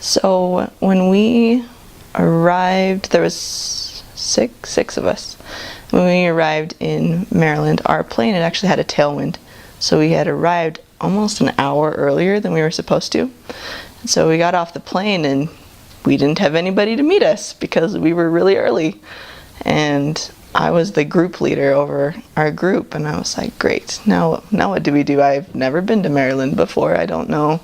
So when we arrived, there was six of us. When we arrived in Maryland, our plane had actually had a tailwind. So we had arrived almost an hour earlier than we were supposed to. And so we got off the plane and we didn't have anybody to meet us because we were really early. And I was the group leader over our group, and I was like, great, now what do we do? I've never been to Maryland before. I don't know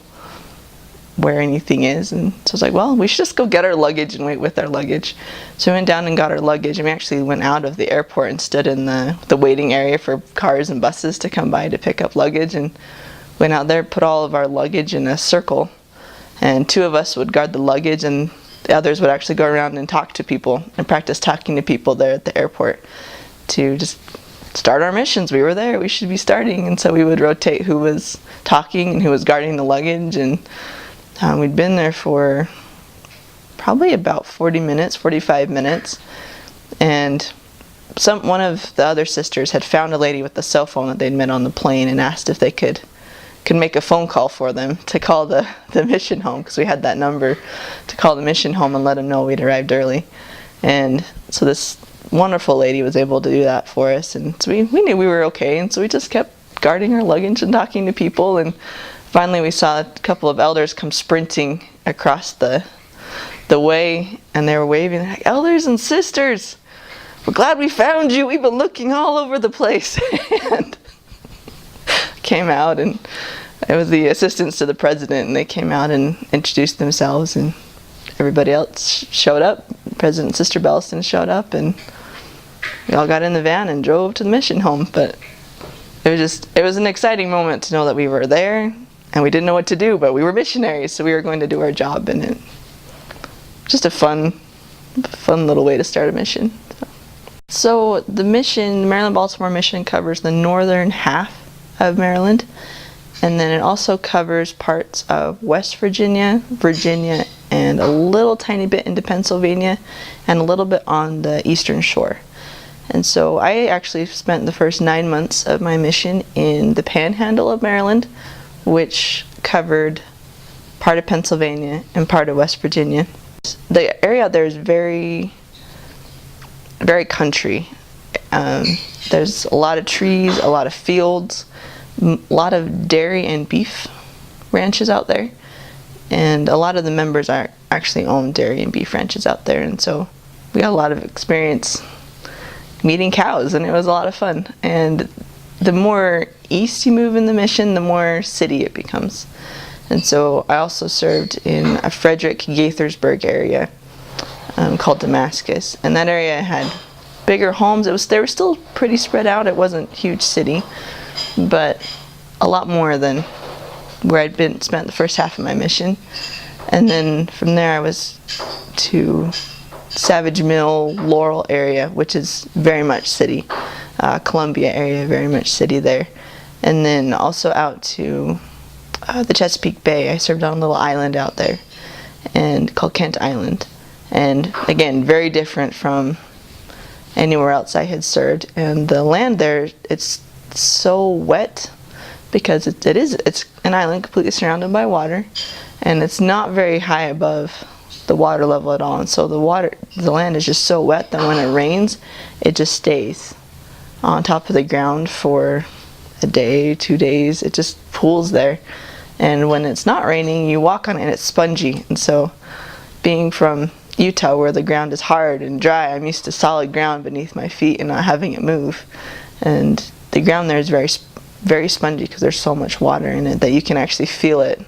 where anything is. And so I was like, well, we should just go get our luggage and wait with our luggage. So we went down and got our luggage, and we actually went out of the airport and stood in the waiting area for cars and buses to come by to pick up luggage, and went out there, put all of our luggage in a circle, and two of us would guard the luggage and the others would actually go around and talk to people and practice talking to people there at the airport to just start our missions. We were there, we should be starting. And so we would rotate who was talking and who was guarding the luggage, and we'd been there for probably about 45 minutes, and one of the other sisters had found a lady with a cell phone that they'd met on the plane and asked if they could make a phone call for them to call the mission home, because we had that number to call the mission home and let them know we'd arrived early. And so this wonderful lady was able to do that for us, and so we knew we were okay, and so we just kept guarding our luggage and talking to people. And finally we saw a couple of elders come sprinting across the way, and they were waving like, elders and sisters, we're glad we found you, we've been looking all over the place. And came out, and it was the assistants to the president, and they came out and introduced themselves, and everybody else showed up. President Sister Belliston showed up, and we all got in the van and drove to the mission home. But it was an exciting moment to know that we were there and we didn't know what to do, but we were missionaries, so we were going to do our job, and it just a fun little way to start a mission. So the mission, the Maryland-Baltimore mission, covers the northern half of Maryland, and then it also covers parts of West Virginia, and a little tiny bit into Pennsylvania, and a little bit on the eastern shore. And so I actually spent the first 9 months of my mission in the panhandle of Maryland, which covered part of Pennsylvania and part of West Virginia. The area out there is very, very country. There's a lot of trees, a lot of fields, a lot of dairy and beef ranches out there, and a lot of the members actually own dairy and beef ranches out there, and so we got a lot of experience meeting cows, and it was a lot of fun. And the more east you move in the mission, the more city it becomes. And so I also served in a Frederick-Gaithersburg area called Damascus, and that area had bigger homes. They were still pretty spread out. It wasn't a huge city, but a lot more than where I'd spent the first half of my mission. And then from there I was to Savage Mill, Laurel area, which is very much city. Columbia area, very much city there. And then also out to the Chesapeake Bay. I served on a little island out there and called Kent Island. And again, very different from anywhere else I had served. And the land there, it's so wet because it's an island completely surrounded by water, and it's not very high above the water level at all. And so the land is just so wet that when it rains, it just stays on top of the ground for a day, 2 days. It just pools there. And when it's not raining, you walk on it and it's spongy. And so being from Utah, where the ground is hard and dry, I'm used to solid ground beneath my feet and not having it move. And the ground there is very, very spongy because there's so much water in it that you can actually feel it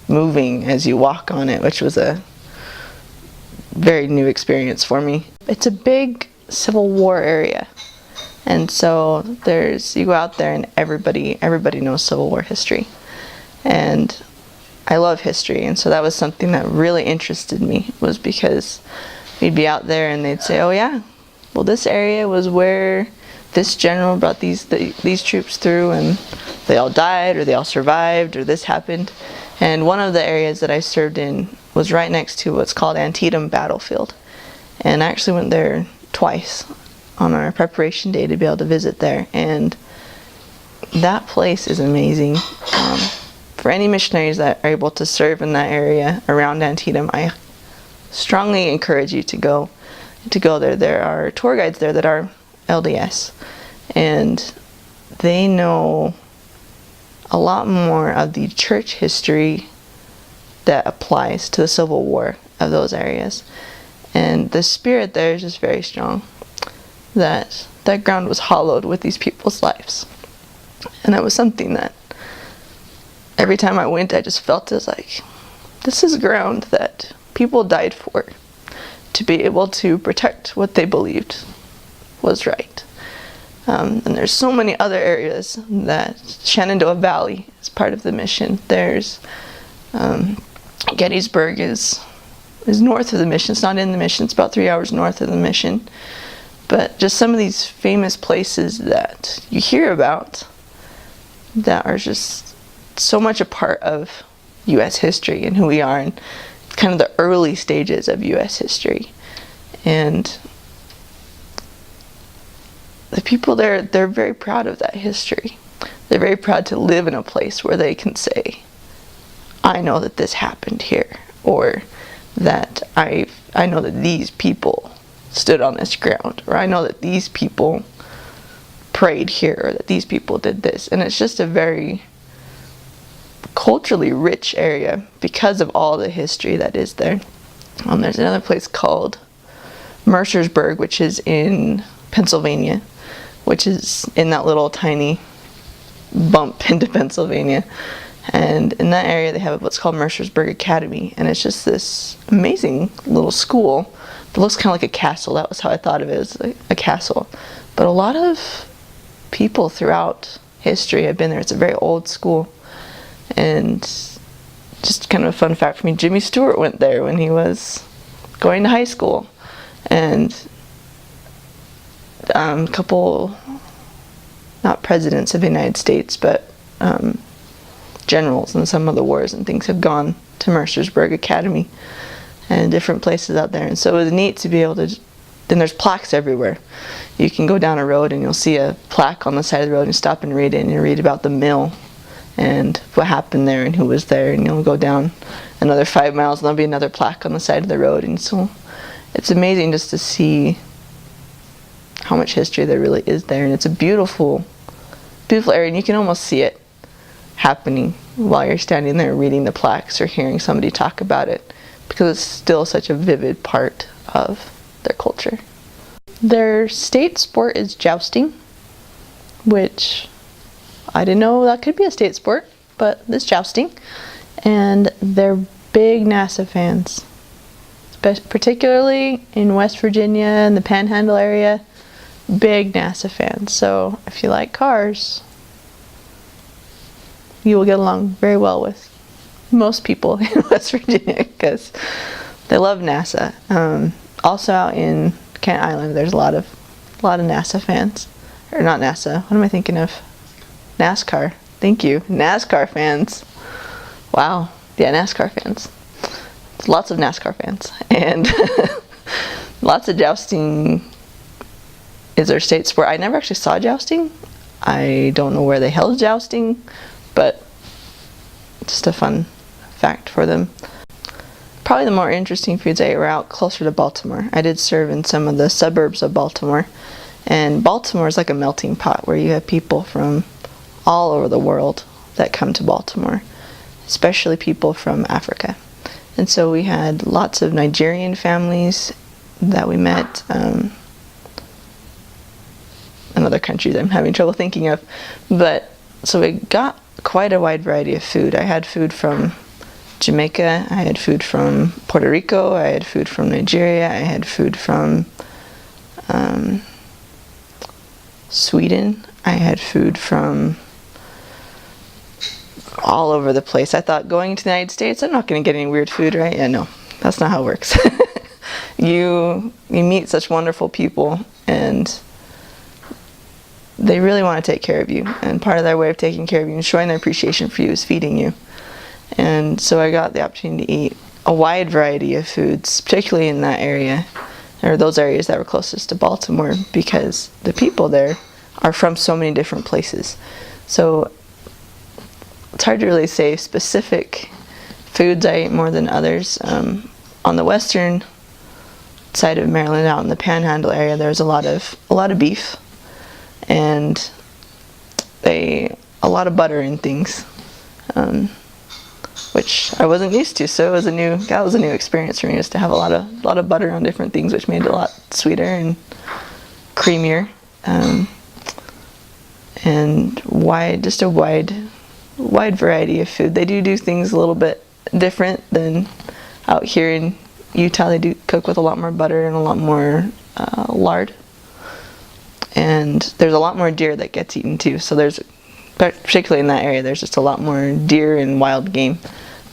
moving as you walk on it, which was a very new experience for me. It's a big Civil War area, and so you go out there and everybody knows Civil War history, and I love history, and so that was something that really interested me, was because we'd be out there and they'd say, oh yeah, well this area was where this general brought these troops through and they all died, or they all survived, or this happened. And one of the areas that I served in was right next to what's called Antietam Battlefield, and I actually went there twice on our preparation day to be able to visit there, and that place is amazing. for any missionaries that are able to serve in that area around Antietam, I strongly encourage you to go there. There are tour guides there that are LDS, and they know a lot more of the church history that applies to the Civil War of those areas. And the spirit there is just very strong, that ground was hallowed with these people's lives. And that was something that every time I went, I just felt as like, this is ground that people died for, to be able to protect what they believed was right. And there's so many other areas. That Shenandoah Valley is part of the mission. There's Gettysburg is north of the mission. It's not in the mission. It's about 3 hours north of the mission. But just some of these famous places that you hear about that are just so much a part of U.S. history and who we are, and kind of the early stages of U.S. history. And the people there, they're very proud of that history. They're very proud to live in a place where they can say, I know that this happened here, or that I know that these people stood on this ground, or I know that these people prayed here, or that these people did this. And it's just a very culturally rich area because of all the history that is there. There's another place called Mercersburg, which is in Pennsylvania, which is in that little tiny bump into Pennsylvania. And in that area they have what's called Mercersburg Academy, and it's just this amazing little school that looks kind of like a castle. That was how I thought of it, as a castle. But a lot of people throughout history have been there. It's a very old school. And just kind of a fun fact for me, Jimmy Stewart went there when he was going to high school. And a couple, not presidents of the United States, but generals in some of the wars and things have gone to Mercersburg Academy and different places out there. And so it was neat to be able to, and there's plaques everywhere. You can go down a road and you'll see a plaque on the side of the road, and you stop and read it, and you read about the mill and what happened there and who was there. And you'll go down another 5 miles and there'll be another plaque on the side of the road. And so it's amazing just to see how much history there really is there. And it's a beautiful, beautiful area, and you can almost see it happening while you're standing there reading the plaques or hearing somebody talk about it, because it's still such a vivid part of their culture. Their state sport is jousting, which I didn't know that could be a state sport, but it's jousting. And they're big NASA fans, particularly in West Virginia and the Panhandle area. Big NASA fans. So if you like cars, you will get along very well with most people in West Virginia, because they love NASA. Also out in Kent Island, there's a lot of NASA fans. Or not NASA, what am I thinking of? NASCAR. Thank you. NASCAR fans. Wow. Yeah, NASCAR fans. Lots of NASCAR fans. And lots of jousting is their state sport. I never actually saw jousting. I don't know where they held jousting, but just a fun fact for them. Probably the more interesting foods I ate were out closer to Baltimore. I did serve in some of the suburbs of Baltimore, and Baltimore is like a melting pot where you have people from all over the world that come to Baltimore, especially people from Africa. And so we had lots of Nigerian families that we met, and other countries I'm having trouble thinking of. But so we got quite a wide variety of food. I had food from Jamaica, I had food from Puerto Rico, I had food from Nigeria, I had food from Sweden, I had food from all over the place. I thought, going to the United States, I'm not going to get any weird food, right? Yeah, no, that's not how it works. You meet such wonderful people, and they really want to take care of you, and part of their way of taking care of you and showing their appreciation for you is feeding you. And so I got the opportunity to eat a wide variety of foods, particularly in that area, or those areas that were closest to Baltimore, because the people there are from so many different places. So it's hard to really say specific foods I ate more than others. On the western side of Maryland, out in the Panhandle area, there's a lot of beef, and a lot of butter and things, which I wasn't used to. So that was a new experience for me, just to have a lot of butter on different things, which made it a lot sweeter and creamier, and just a wide variety of food. They do things a little bit different than out here in Utah. They do cook with a lot more butter and a lot more lard, and there's a lot more deer that gets eaten too. So particularly in that area, there's just a lot more deer and wild game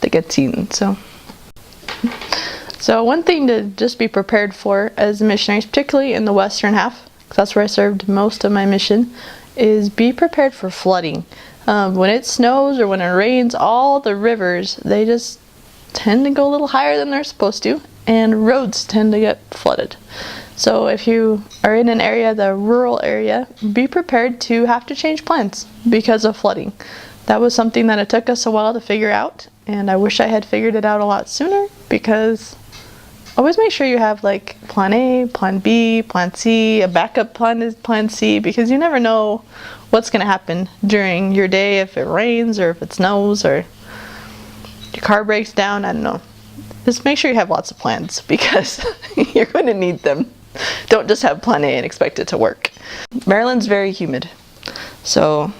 that gets eaten. So one thing to just be prepared for as missionaries, particularly in the western half, because that's where I served most of my mission, is be prepared for flooding. When it snows or when it rains, all the rivers, they just tend to go a little higher than they're supposed to, and roads tend to get flooded. So if you are in an area, the rural area, be prepared to have to change plans because of flooding. That was something that it took us a while to figure out, and I wish I had figured it out a lot sooner, because always make sure you have like plan A, plan B, plan C, a backup plan is plan C, because you never know what's going to happen during your day, if it rains or if it snows or your car breaks down. I don't know. Just make sure you have lots of plans, because you're going to need them. Don't just have plan A and expect it to work. Maryland's very humid, so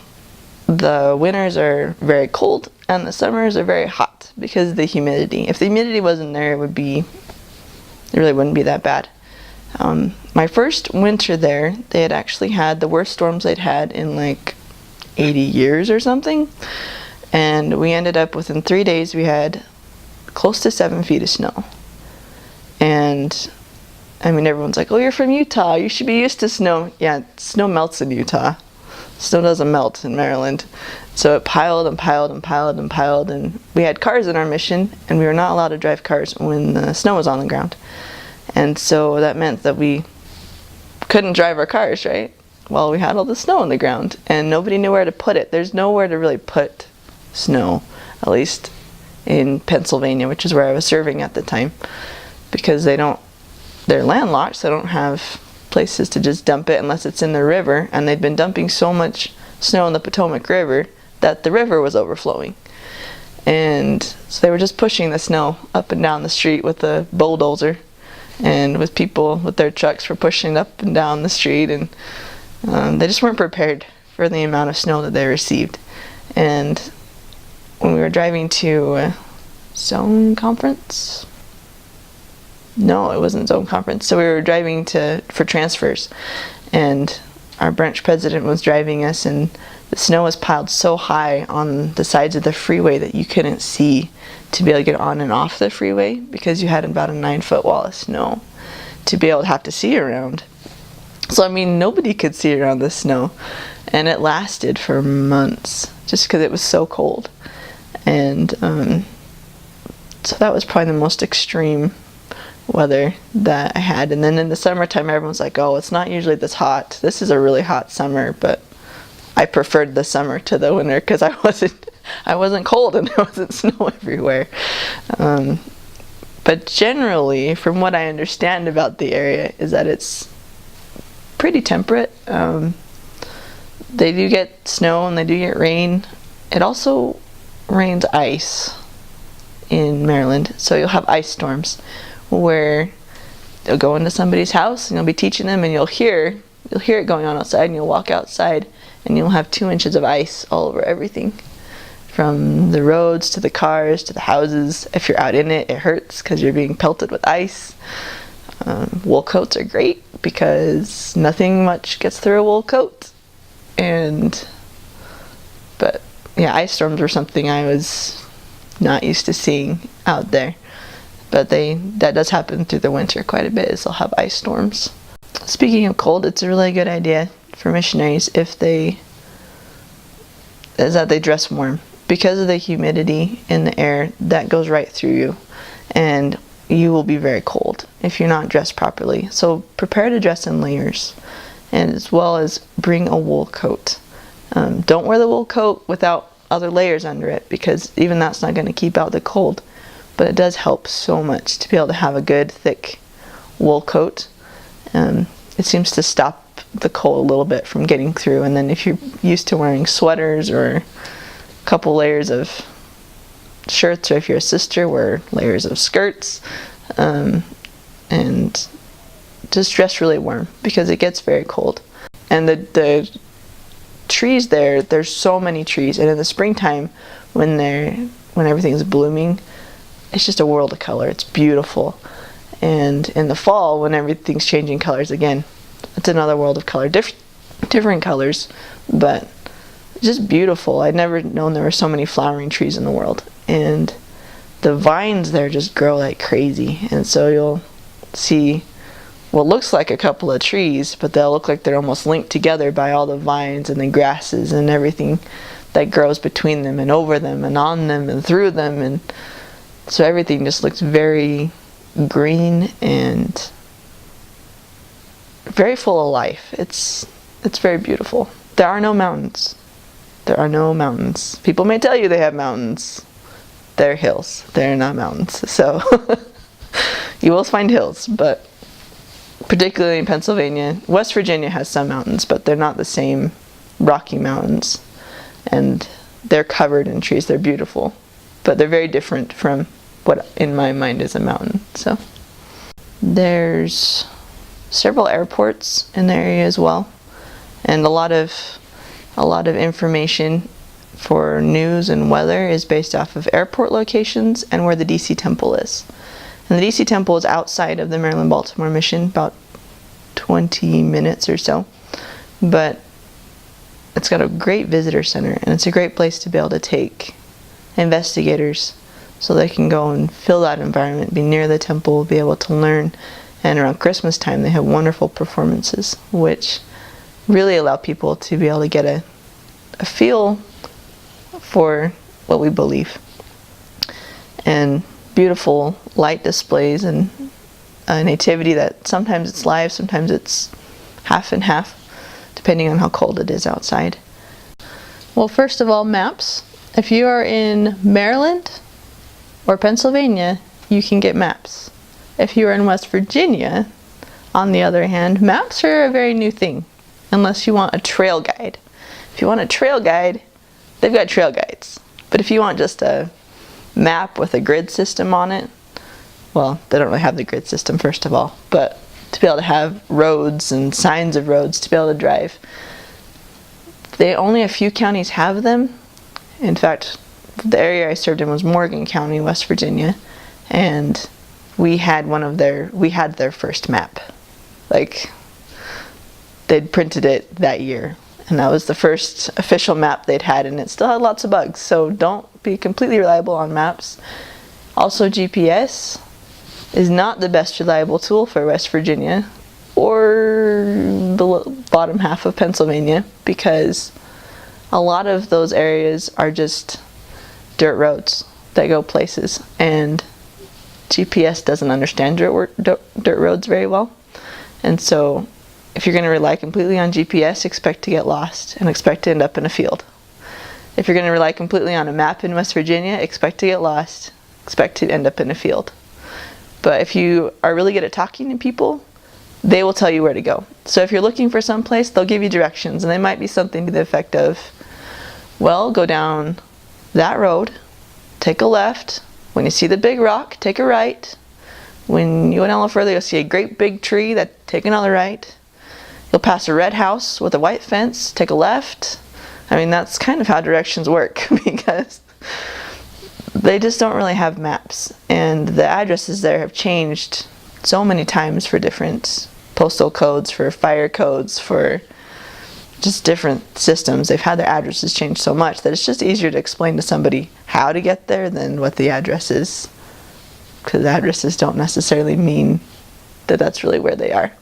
the winters are very cold and the summers are very hot because of the humidity. If the humidity wasn't there, it really wouldn't be that bad. My first winter there, they had actually had the worst storms they'd had in like 80 years or something, and we ended up within 3 days we had close to 7 feet of snow. And I mean, everyone's like, oh, you're from Utah, you should be used to snow. Yeah, snow melts in Utah. Snow doesn't melt in Maryland. So it piled and piled and piled and piled, and we had cars in our mission, and we were not allowed to drive cars when the snow was on the ground. And so that meant that we couldn't drive our cars, right? Well, we had all the snow on the ground, and nobody knew where to put it. There's nowhere to really put snow, at least in Pennsylvania, which is where I was serving at the time, because they're landlocked, so they don't have places to just dump it unless it's in the river, and they'd been dumping so much snow in the Potomac River that the river was overflowing. And so they were just pushing the snow up and down the street with a bulldozer, and with people with their trucks were pushing up and down the street, and they just weren't prepared for the amount of snow that they received. And when we were driving to Zone Conference, no, it wasn't Zone Conference. So we were driving for transfers, and our branch president was driving us, and the snow was piled so high on the sides of the freeway that you couldn't see to be able to get on and off the freeway, because you had about a 9-foot wall of snow to be able to have to see around. So I mean, nobody could see around the snow, and it lasted for months just because it was so cold. And so that was probably the most extreme weather that I had. And then in the summertime, everyone's like, oh, it's not usually this hot. This is a really hot summer, but I preferred the summer to the winter because I wasn't cold and there wasn't snow everywhere. But generally, from what I understand about the area, is that it's pretty temperate. They do get snow and they do get rain. It also rains ice in Maryland, so you'll have ice storms where they'll go into somebody's house and you'll be teaching them, and you'll hear it going on outside, and you'll walk outside and you'll have 2 inches of ice all over everything, from the roads to the cars to the houses. If you're out in it, it hurts because you're being pelted with ice. Wool coats are great because nothing much gets through a wool coat. But yeah, ice storms were something I was not used to seeing out there. But that does happen through the winter quite a bit, is they'll have ice storms. Speaking of cold, it's a really good idea for missionaries is that they dress warm. Because of the humidity in the air, that goes right through you, and you will be very cold if you're not dressed properly. So prepare to dress in layers, and as well as bring a wool coat. Don't wear the wool coat without other layers under it, because even that's not going to keep out the cold. But it does help so much to be able to have a good thick wool coat. It seems to stop the cold a little bit from getting through. And then if you're used to wearing sweaters or a couple layers of shirts, or if you're a sister, wear layers of skirts, and just dress really warm, because it gets very cold. And the trees there's so many trees, and in the springtime when everything's blooming, it's just a world of color. It's beautiful. And in the fall, when everything's changing colors again, it's another world of color. Different colors, but just beautiful. I'd never known there were so many flowering trees in the world. And the vines there just grow like crazy. And so you'll see what looks like a couple of trees, but they'll look like they're almost linked together by all the vines and the grasses and everything that grows between them and over them and on them and through them. And so everything just looks very green and very full of life. It's very beautiful. There are no mountains. There are no mountains. People may tell you they have mountains. They're hills. They're not mountains. So you will find hills, but particularly in Pennsylvania. West Virginia has some mountains, but they're not the same Rocky Mountains. And they're covered in trees. They're beautiful, but they're very different from what in my mind is a mountain. So there's several airports in the area as well, and a lot of information for news and weather is based off of airport locations and where the DC Temple is. And the DC Temple is outside of the Maryland-Baltimore mission, about 20 minutes or so, but it's got a great visitor center, and it's a great place to be able to take investigators so they can go and feel that environment, be near the temple, be able to learn. And around Christmas time, they have wonderful performances, which really allow people to be able to get a feel for what we believe. And beautiful light displays and a nativity that sometimes it's live, sometimes it's half and half, depending on how cold it is outside. Well, first of all, maps. If you are in Maryland or Pennsylvania, you can get maps. If you are in West Virginia, on the other hand, maps are a very new thing, unless you want a trail guide. If you want a trail guide, they've got trail guides. But if you want just a map with a grid system on it, well, they don't really have the grid system, first of all, but to be able to have roads and signs of roads to be able to drive, only a few counties have them. In fact, the area I served in was Morgan County, West Virginia, and we had their first map. Like, they'd printed it that year, and that was the first official map they'd had, and it still had lots of bugs, so don't be completely reliable on maps. Also, GPS is not the best reliable tool for West Virginia or the bottom half of Pennsylvania, because a lot of those areas are just dirt roads that go places, and GPS doesn't understand dirt roads very well. And so if you're going to rely completely on GPS, expect to get lost and expect to end up in a field. If you're going to rely completely on a map in West Virginia, expect to get lost, expect to end up in a field. But if you are really good at talking to people, they will tell you where to go. So if you're looking for some place, they'll give you directions, and they might be something to the effect of, well, go down that road, take a left. When you see the big rock, take a right. When you go down a little further, you'll see a great big tree, take another right. You'll pass a red house with a white fence, take a left. I mean, that's kind of how directions work, because they just don't really have maps. And the addresses there have changed so many times for different postal codes, for fire codes, for just different systems. They've had their addresses changed so much that it's just easier to explain to somebody how to get there than what the address is, because addresses don't necessarily mean that that's really where they are.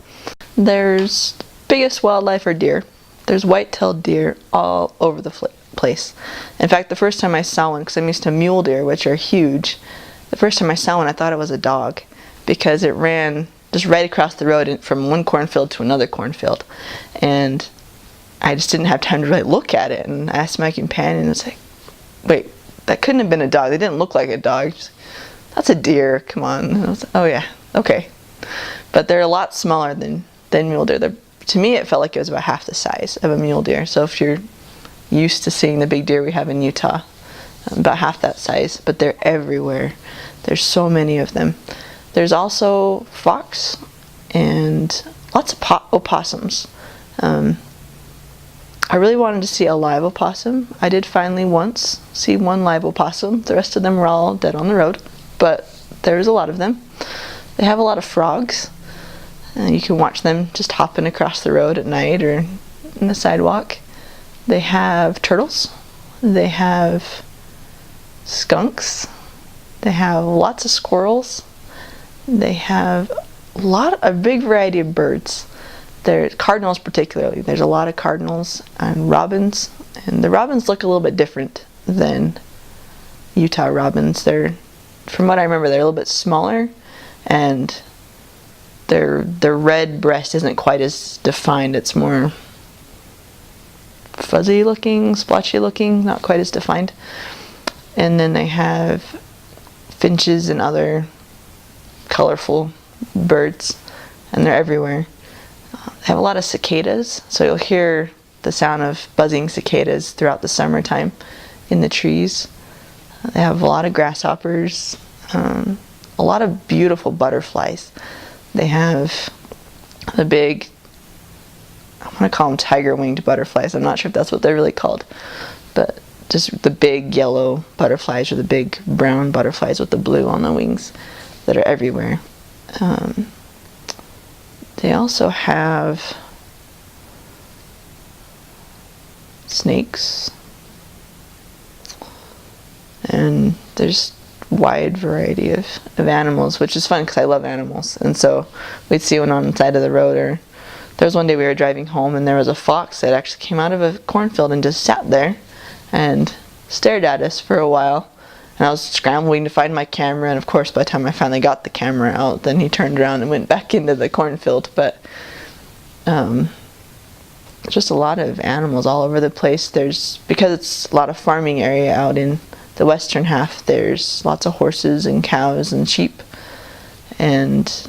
There's biggest wildlife are deer. There's white-tailed deer all over the place. In fact, the first time I saw one, because I'm used to mule deer, which are huge, the first time I saw one I thought it was a dog, because it ran just right across the road from one cornfield to another cornfield, and I just didn't have time to really look at it. And I asked my companion, and it's like, wait, that couldn't have been a dog. They didn't look like a dog. That's a deer. Come on. And I was, oh yeah, okay. But they're a lot smaller than mule deer. To me, it felt like it was about half the size of a mule deer. So if you're used to seeing the big deer we have in Utah, about half that size, but they're everywhere. There's so many of them. There's also fox and lots of opossums. I really wanted to see a live opossum. I did finally once see one live opossum. The rest of them were all dead on the road, but there's a lot of them. They have a lot of frogs. You can watch them just hopping across the road at night or in the sidewalk. They have turtles. They have skunks. They have lots of squirrels. They have a big variety of birds. There's cardinals particularly. There's a lot of cardinals and robins. And the robins look a little bit different than Utah robins. From what I remember, they're a little bit smaller, and their red breast isn't quite as defined. It's more fuzzy looking, splotchy looking, not quite as defined. And then they have finches and other colorful birds, and they're everywhere. They have a lot of cicadas, so you'll hear the sound of buzzing cicadas throughout the summertime in the trees. They have a lot of grasshoppers, a lot of beautiful butterflies. They have the big, I want to call them tiger-winged butterflies. I'm not sure if that's what they're really called, but just the big yellow butterflies or the big brown butterflies with the blue on the wings that are everywhere. They also have snakes, and there's a wide variety of animals, which is fun because I love animals. And so we'd see one on the side of the road, or there was one day we were driving home and there was a fox that actually came out of a cornfield and just sat there and stared at us for a while. And I was scrambling to find my camera, and of course by the time I finally got the camera out, then he turned around and went back into the cornfield. But just a lot of animals all over the place. Because it's a lot of farming area out in the western half, there's lots of horses and cows and sheep. And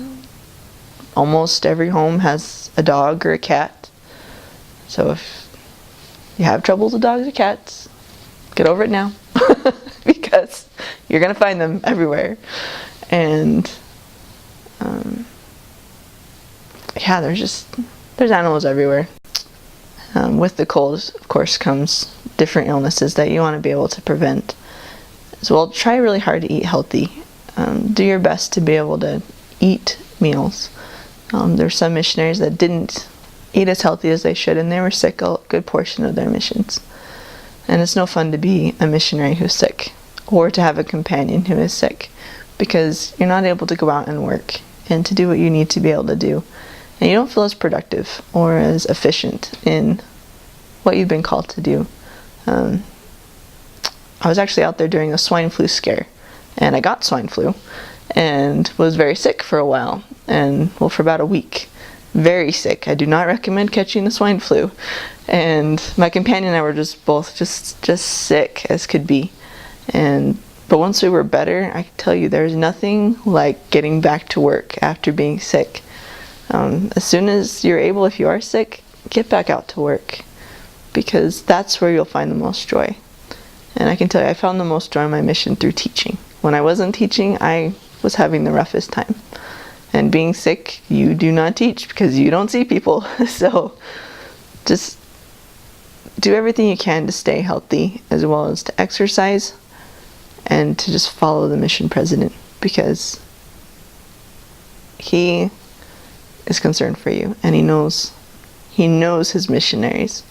almost every home has a dog or a cat. So if you have troubles with dogs or cats, get over it now. Because you're going to find them everywhere. And yeah, there's animals everywhere. With the cold, of course, comes different illnesses that you want to be able to prevent. So well, try really hard to eat healthy. Do your best to be able to eat meals. There's some missionaries that didn't eat as healthy as they should, and they were sick a good portion of their missions. And it's no fun to be a missionary who's sick, or to have a companion who is sick, because you're not able to go out and work and to do what you need to be able to do. And you don't feel as productive or as efficient in what you've been called to do. I was actually out there during the swine flu scare, and I got swine flu and was very sick for a while, and well, for about a week. Very sick. I do not recommend catching the swine flu. And my companion and I were both sick as could be. But once we were better, I can tell you there's nothing like getting back to work after being sick. As soon as you're able, if you are sick, get back out to work, because that's where you'll find the most joy. And I can tell you, I found the most joy in my mission through teaching. When I wasn't teaching, I was having the roughest time. And being sick, you do not teach because you don't see people. So just do everything you can to stay healthy, as well as to exercise and to just follow the mission president, because he is concerned for you, and he knows his missionaries.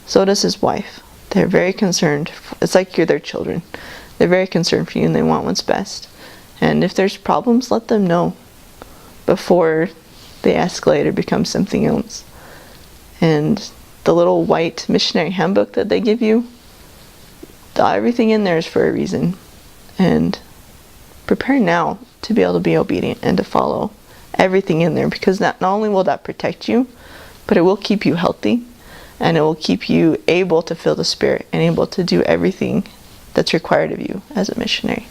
So does his wife. They're very concerned. It's like you're their children. They're very concerned for you, and they want what's best. And if there's problems, let them know before they escalate or become something else. And the little white missionary handbook that they give you, everything in there is for a reason. And prepare now to be able to be obedient and to follow everything in there, because not only will that protect you, but it will keep you healthy, and it will keep you able to feel the Spirit and able to do everything that's required of you as a missionary.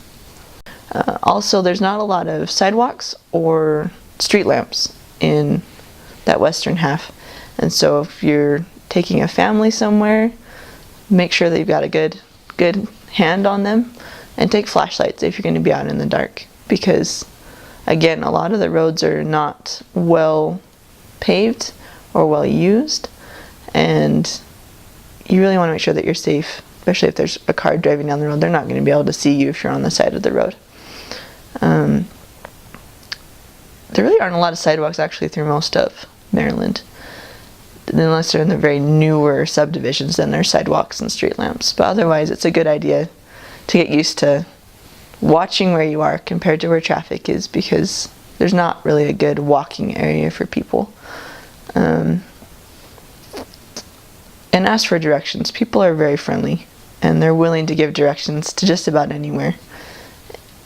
Also, there's not a lot of sidewalks or street lamps in that western half. And so if you're taking a family somewhere, make sure that you've got a good hand on them, and take flashlights if you're going to be out in the dark, because again, a lot of the roads are not well paved or well used, and you really want to make sure that you're safe, especially if there's a car driving down the road. They're not going to be able to see you if you're on the side of the road. There really aren't a lot of sidewalks actually through most of Maryland, unless they're in the very newer subdivisions. Then there's sidewalks and street lamps, but otherwise it's a good idea to get used to watching where you are compared to where traffic is, because there's not really a good walking area for people. And ask for directions. People are very friendly, and they're willing to give directions to just about anywhere.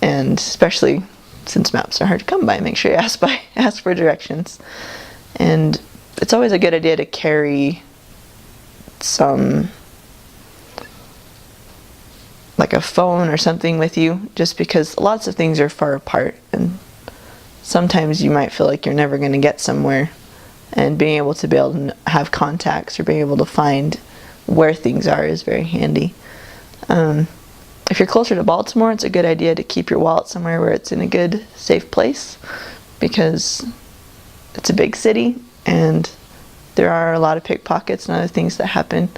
And especially since maps are hard to come by, make sure you ask for directions. And it's always a good idea to carry some, like a phone or something with you, just because lots of things are far apart, and sometimes you might feel like you're never going to get somewhere, and being able to have contacts or being able to find where things are is very handy. If you're closer to Baltimore, it's a good idea to keep your wallet somewhere where it's in a good, safe place, because it's a big city and there are a lot of pickpockets and other things that happen.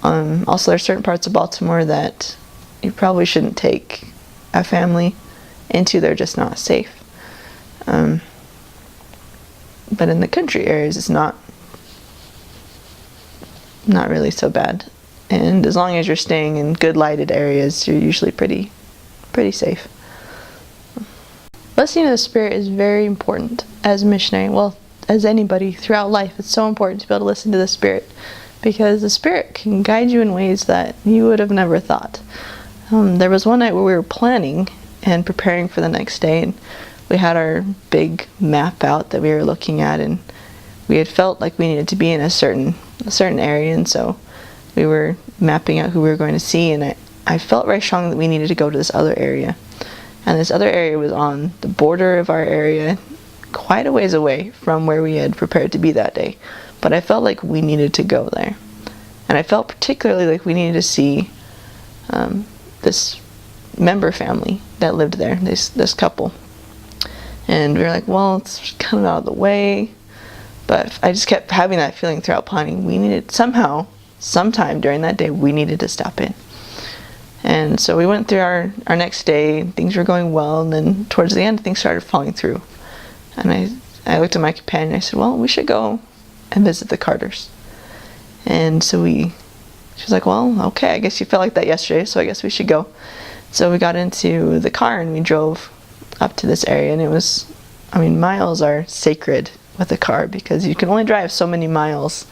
Also, there are certain parts of Baltimore that you probably shouldn't take a family into. They're just not safe. But in the country areas, it's not really so bad. And as long as you're staying in good lighted areas, you're usually pretty safe. Listening to the Spirit is very important as a missionary. Well, as anybody throughout life, it's so important to be able to listen to the Spirit, because the Spirit can guide you in ways that you would have never thought. There was one night where we were planning and preparing for the next day, and we had our big map out that we were looking at, and we had felt like we needed to be in a certain area, and so we were mapping out who we were going to see, and I felt very strongly that we needed to go to this other area. And this other area was on the border of our area, quite a ways away from where we had prepared to be that day. But I felt like we needed to go there. And I felt particularly like we needed to see this member family that lived there, this couple. And we were like, well, it's kind of out of the way. But I just kept having that feeling throughout planning. We needed sometime during that day, we needed to stop in. And so we went through our next day. Things were going well, and then towards the end, things started falling through. And I looked at my companion and I said, well, we should go and visit the Carters. And so she was like, well, okay, I guess you felt like that yesterday, so I guess we should go. So we got into the car and we drove up to this area, and it was, miles are sacred with a car, because you can only drive so many miles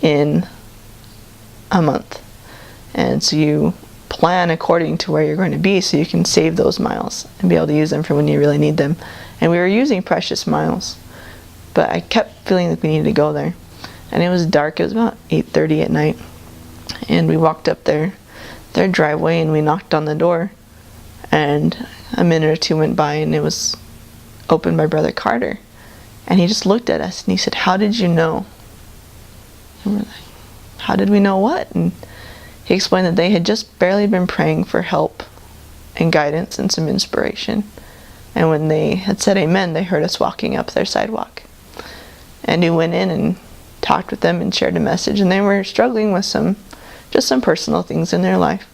in a month. And so you plan according to where you're going to be so you can save those miles and be able to use them for when you really need them. And we were using precious miles, but I kept feeling like we needed to go there. And it was dark. It was about 8:30 at night, and we walked up their driveway and we knocked on the door, and a minute or two went by and it was opened by Brother Carter, and he just looked at us and he said, how did you know? And we're like, how did we know what? And he explained that they had just barely been praying for help and guidance and some inspiration. And when they had said amen, they heard us walking up their sidewalk. And he went in and talked with them and shared a message. And they were struggling with some personal things in their life.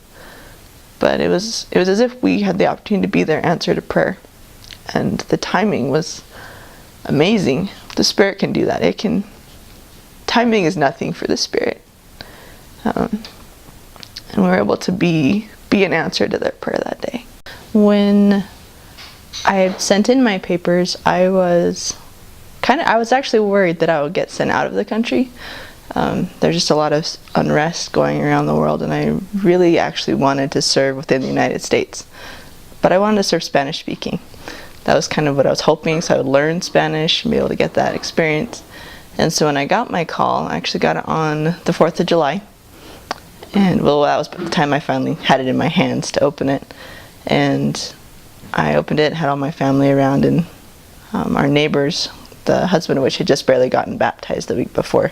But it was as if we had the opportunity to be their answer to prayer. And the timing was amazing. The Spirit can do that. Timing is nothing for the Spirit. And we were able to be an answer to their prayer that day. When I had sent in my papers, I was actually worried that I would get sent out of the country. There's just a lot of unrest going around the world, and I really actually wanted to serve within the United States. But I wanted to serve Spanish speaking. That was kind of what I was hoping, so I would learn Spanish and be able to get that experience. And so when I got my call, I actually got it on the 4th of July. And well, that was the time I finally had it in my hands to open it. And I opened it, had all my family around, and our neighbors, the husband of which had just barely gotten baptized the week before.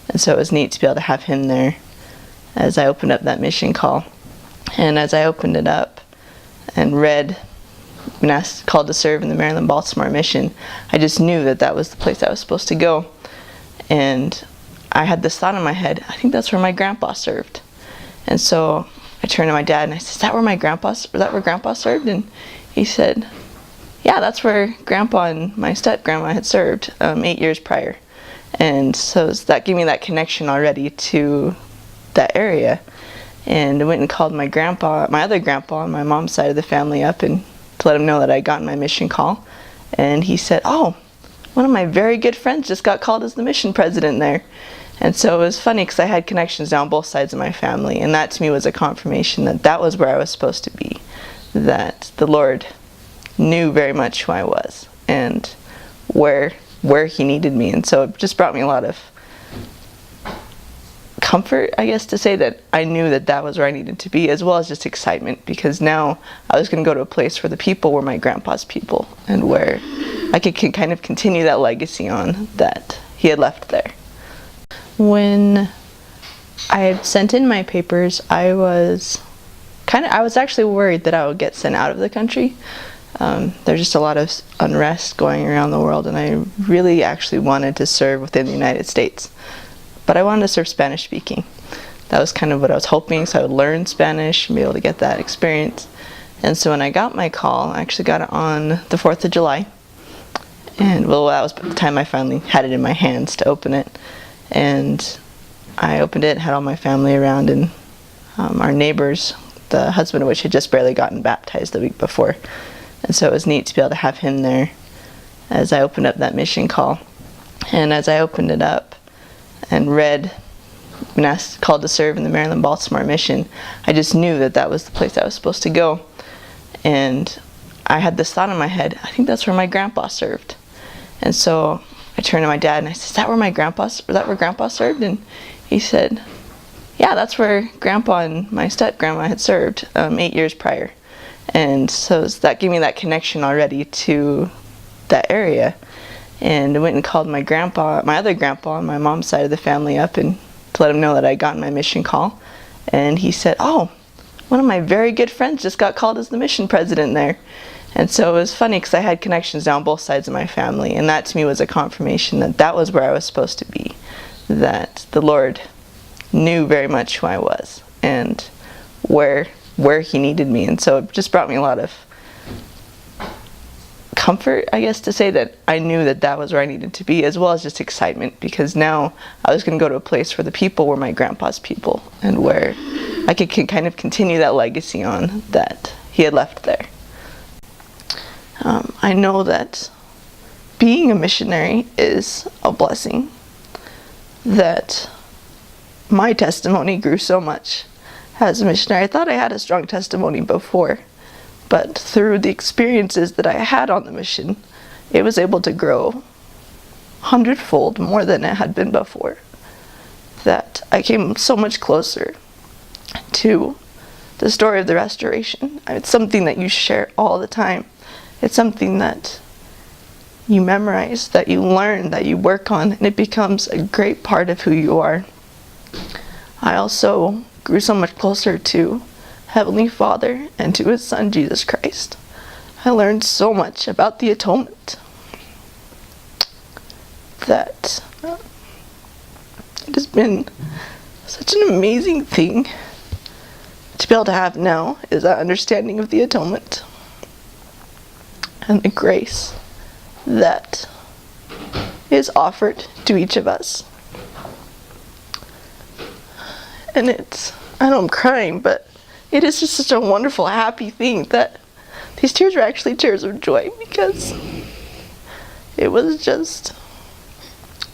And so it was neat to be able to have him there as I opened up that mission call. And as I opened it up and read, when asked, called to serve in the Maryland, Baltimore mission, I just knew that that was the place I was supposed to go. And I had this thought in my head, I think that's where my grandpa served. And so I turned to my dad and I said, is that where Grandpa served? And he said, yeah, that's where Grandpa and my step-grandma had served 8 years prior. And so that gave me that connection already to that area. And I went and called my other grandpa on my mom's side of the family up, and to let him know that I had gotten my mission call. And he said, oh, one of my very good friends just got called as the mission president there. And so it was funny because I had connections down both sides of my family, and that to me was a confirmation that that was where I was supposed to be, that the Lord knew very much who I was and where he needed me. And so it just brought me a lot of comfort, I guess, to say that I knew that that was where I needed to be, as well as just excitement, because now I was going to go to a place where the people were my grandpa's people and where I could kind of continue that legacy on that he had left there. When I had sent in my papers, I was actually worried that I would get sent out of the country. There's just a lot of unrest going around the world, and I really actually wanted to serve within the United States. But I wanted to serve Spanish speaking. That was kind of what I was hoping, so I would learn Spanish and be able to get that experience. And so when I got my call, I actually got it on the 4th of July. And well, that was the time I finally had it in my hands to open it. And I opened it, had all my family around, and our neighbors, the husband of which had just barely gotten baptized the week before. And so it was neat to be able to have him there as I opened up that mission call. And as I opened it up and read, when asked, called to serve in the Maryland, Baltimore mission, I just knew that that was the place I was supposed to go. And I had this thought in my head, I think that's where my grandpa served. And so I turned to my dad and I said, is that where Grandpa served? And he said, yeah, that's where Grandpa and my step-grandma had served 8 years prior. And so that gave me that connection already to that area. And I went and called my other grandpa on my mom's side of the family up, and to let him know that I had gotten my mission call. And he said, oh, one of my very good friends just got called as the mission president there. And so it was funny because I had connections down both sides of my family, and that to me was a confirmation that that was where I was supposed to be, that the Lord knew very much who I was and where he needed me. And so it just brought me a lot of comfort, I guess, to say that I knew that that was where I needed to be, as well as just excitement, because now I was going to go to a place where the people were my grandpa's people and where I could kind of continue that legacy on that he had left there. I know that being a missionary is a blessing, that my testimony grew so much as a missionary. I thought I had a strong testimony before, but through the experiences that I had on the mission, it was able to grow 100-fold more than it had been before. That I came so much closer to the story of the restoration. It's something that you share all the time. It's something that you memorize, that you learn, that you work on, and it becomes a great part of who you are. I also grew so much closer to Heavenly Father and to His Son, Jesus Christ. I learned so much about the atonement that it has been such an amazing thing to be able to have now, is that understanding of the atonement and the grace that is offered to each of us. And I know I'm crying, but it is just such a wonderful, happy thing that these tears are actually tears of joy, because it was just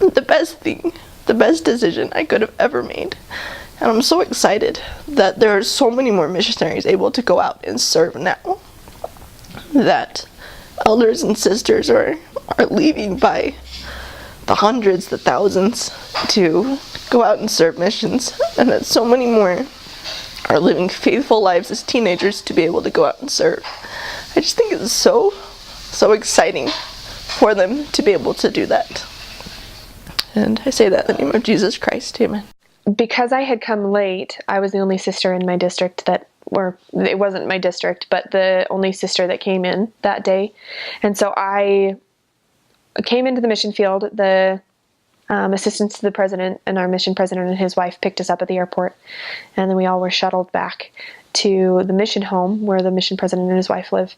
the best thing, the best decision I could have ever made. And I'm so excited that there are so many more missionaries able to go out and serve now, that elders and sisters are leaving by the hundreds, the thousands to go out and serve missions, and that so many more are living faithful lives as teenagers to be able to go out and serve. I just think it's so exciting for them to be able to do that. And I say that in the name of Jesus Christ, amen. Because I had come late, I was the only sister in my district it wasn't my district, but the only sister that came in that day. And so I came into the mission field. The assistants to the president and our mission president and his wife picked us up at the airport. And then we all were shuttled back to the mission home where the mission president and his wife live.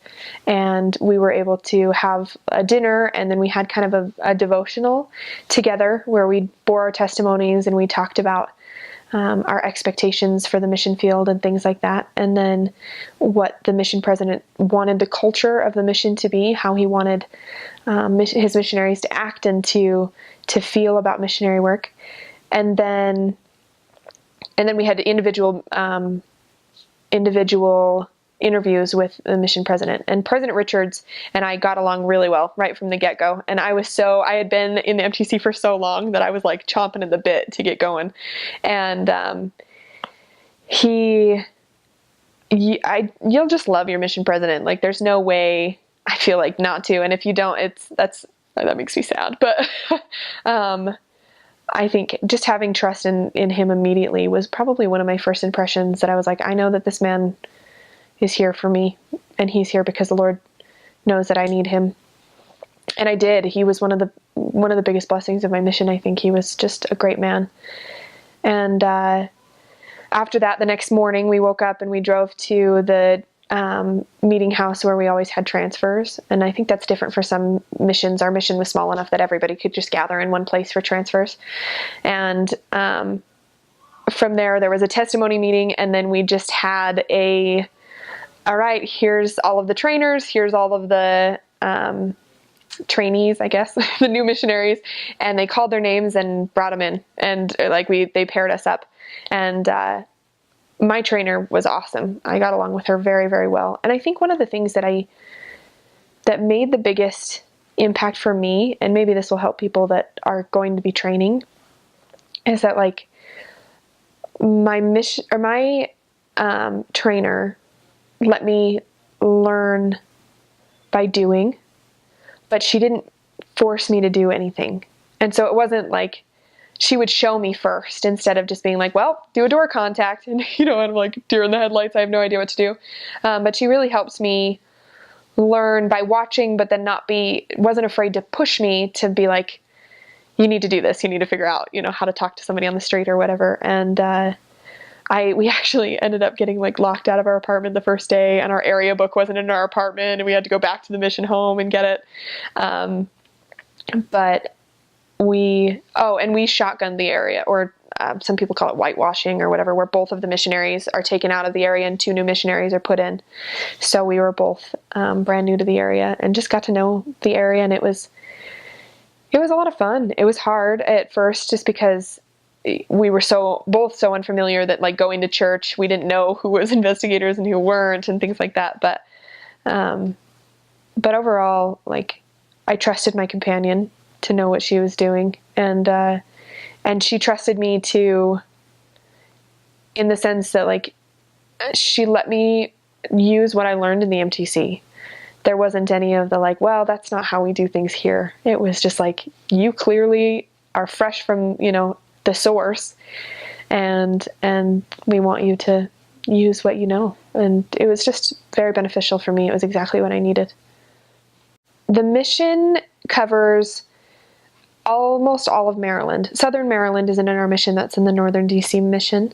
And we were able to have a dinner, and then we had kind of a devotional together where we bore our testimonies and we talked about our expectations for the mission field and things like that. And then what the mission president wanted the culture of the mission to be, how he wanted his missionaries to act and to feel about missionary work. And then we had individual interviews with the mission president, and President Richards and I got along really well right from the get-go. And I had been in the MTC for so long that I was like chomping at the bit to get going. And you'll just love your mission president. Like, there's no way, I feel like, not to. And if you don't, that makes me sad. But I think just having trust in him immediately was probably one of my first impressions, that I was like, I know that this man is here for me, and he's here because the Lord knows that I need him. And I did. He was one of the biggest blessings of my mission. I think he was just a great man. And after that, the next morning we woke up and we drove to the meeting house where we always had transfers. And I think that's different for some missions. Our mission was small enough that everybody could just gather in one place for transfers. And from there was a testimony meeting, and then we just had all right, here's all of the trainers, here's all of the trainees, I guess, the new missionaries, and they called their names and brought them in, and they paired us up. And my trainer was awesome. I got along with her very, very well. And I think one of the things that made the biggest impact for me, and maybe this will help people that are going to be training, is that my trainer let me learn by doing, but she didn't force me to do anything. And so it wasn't like she would show me first instead of just being like, well, do a door contact. And, and I'm like deer in the headlights. I have no idea what to do. But she really helps me learn by watching, but then wasn't afraid to push me to be like, you need to do this. You need to figure out, how to talk to somebody on the street or whatever. And, we actually ended up getting locked out of our apartment the first day, and our area book wasn't in our apartment, and we had to go back to the mission home and get it. But we shotgunned the area, or some people call it whitewashing or whatever, where both of the missionaries are taken out of the area and 2 new missionaries are put in. So we were both brand new to the area and just got to know the area, and it was a lot of fun. It was hard at first just because we were both so unfamiliar that going to church, we didn't know who was investigators and who weren't and things like that. But overall, I trusted my companion to know what she was doing. And she trusted me to, in the sense that she let me use what I learned in the MTC. There wasn't any of the well, that's not how we do things here. It was just you clearly are fresh from, the source, and we want you to use what you know. And it was just very beneficial for me. It was exactly what I needed. The mission covers almost all of Maryland. Southern Maryland isn't in our mission. That's in the Northern DC mission.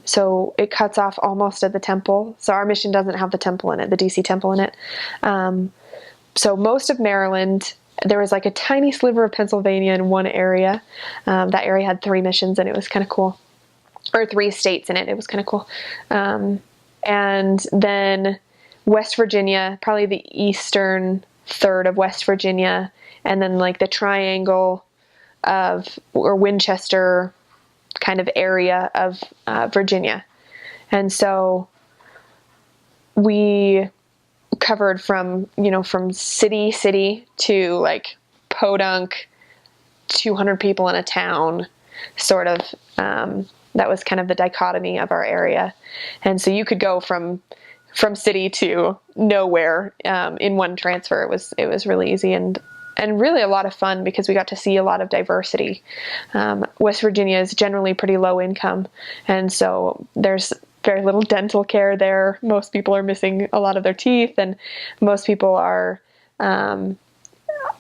So it cuts off almost at the temple. So our mission doesn't have the temple in it, the DC temple in it. So most of Maryland, there was a tiny sliver of Pennsylvania in one area. That area had 3 missions, and it was kind of cool. Or 3 states in it. It was kind of cool. And then West Virginia, probably the eastern third of West Virginia, and then the triangle or Winchester kind of area of Virginia. And so we covered from city to Podunk, 200 people in a town, sort of. That was kind of the dichotomy of our area. And so you could go from city to nowhere in one transfer. It was really easy and really a lot of fun because we got to see a lot of diversity. West Virginia is generally pretty low income, and so there's very little dental care there. Most people are missing a lot of their teeth, and most people are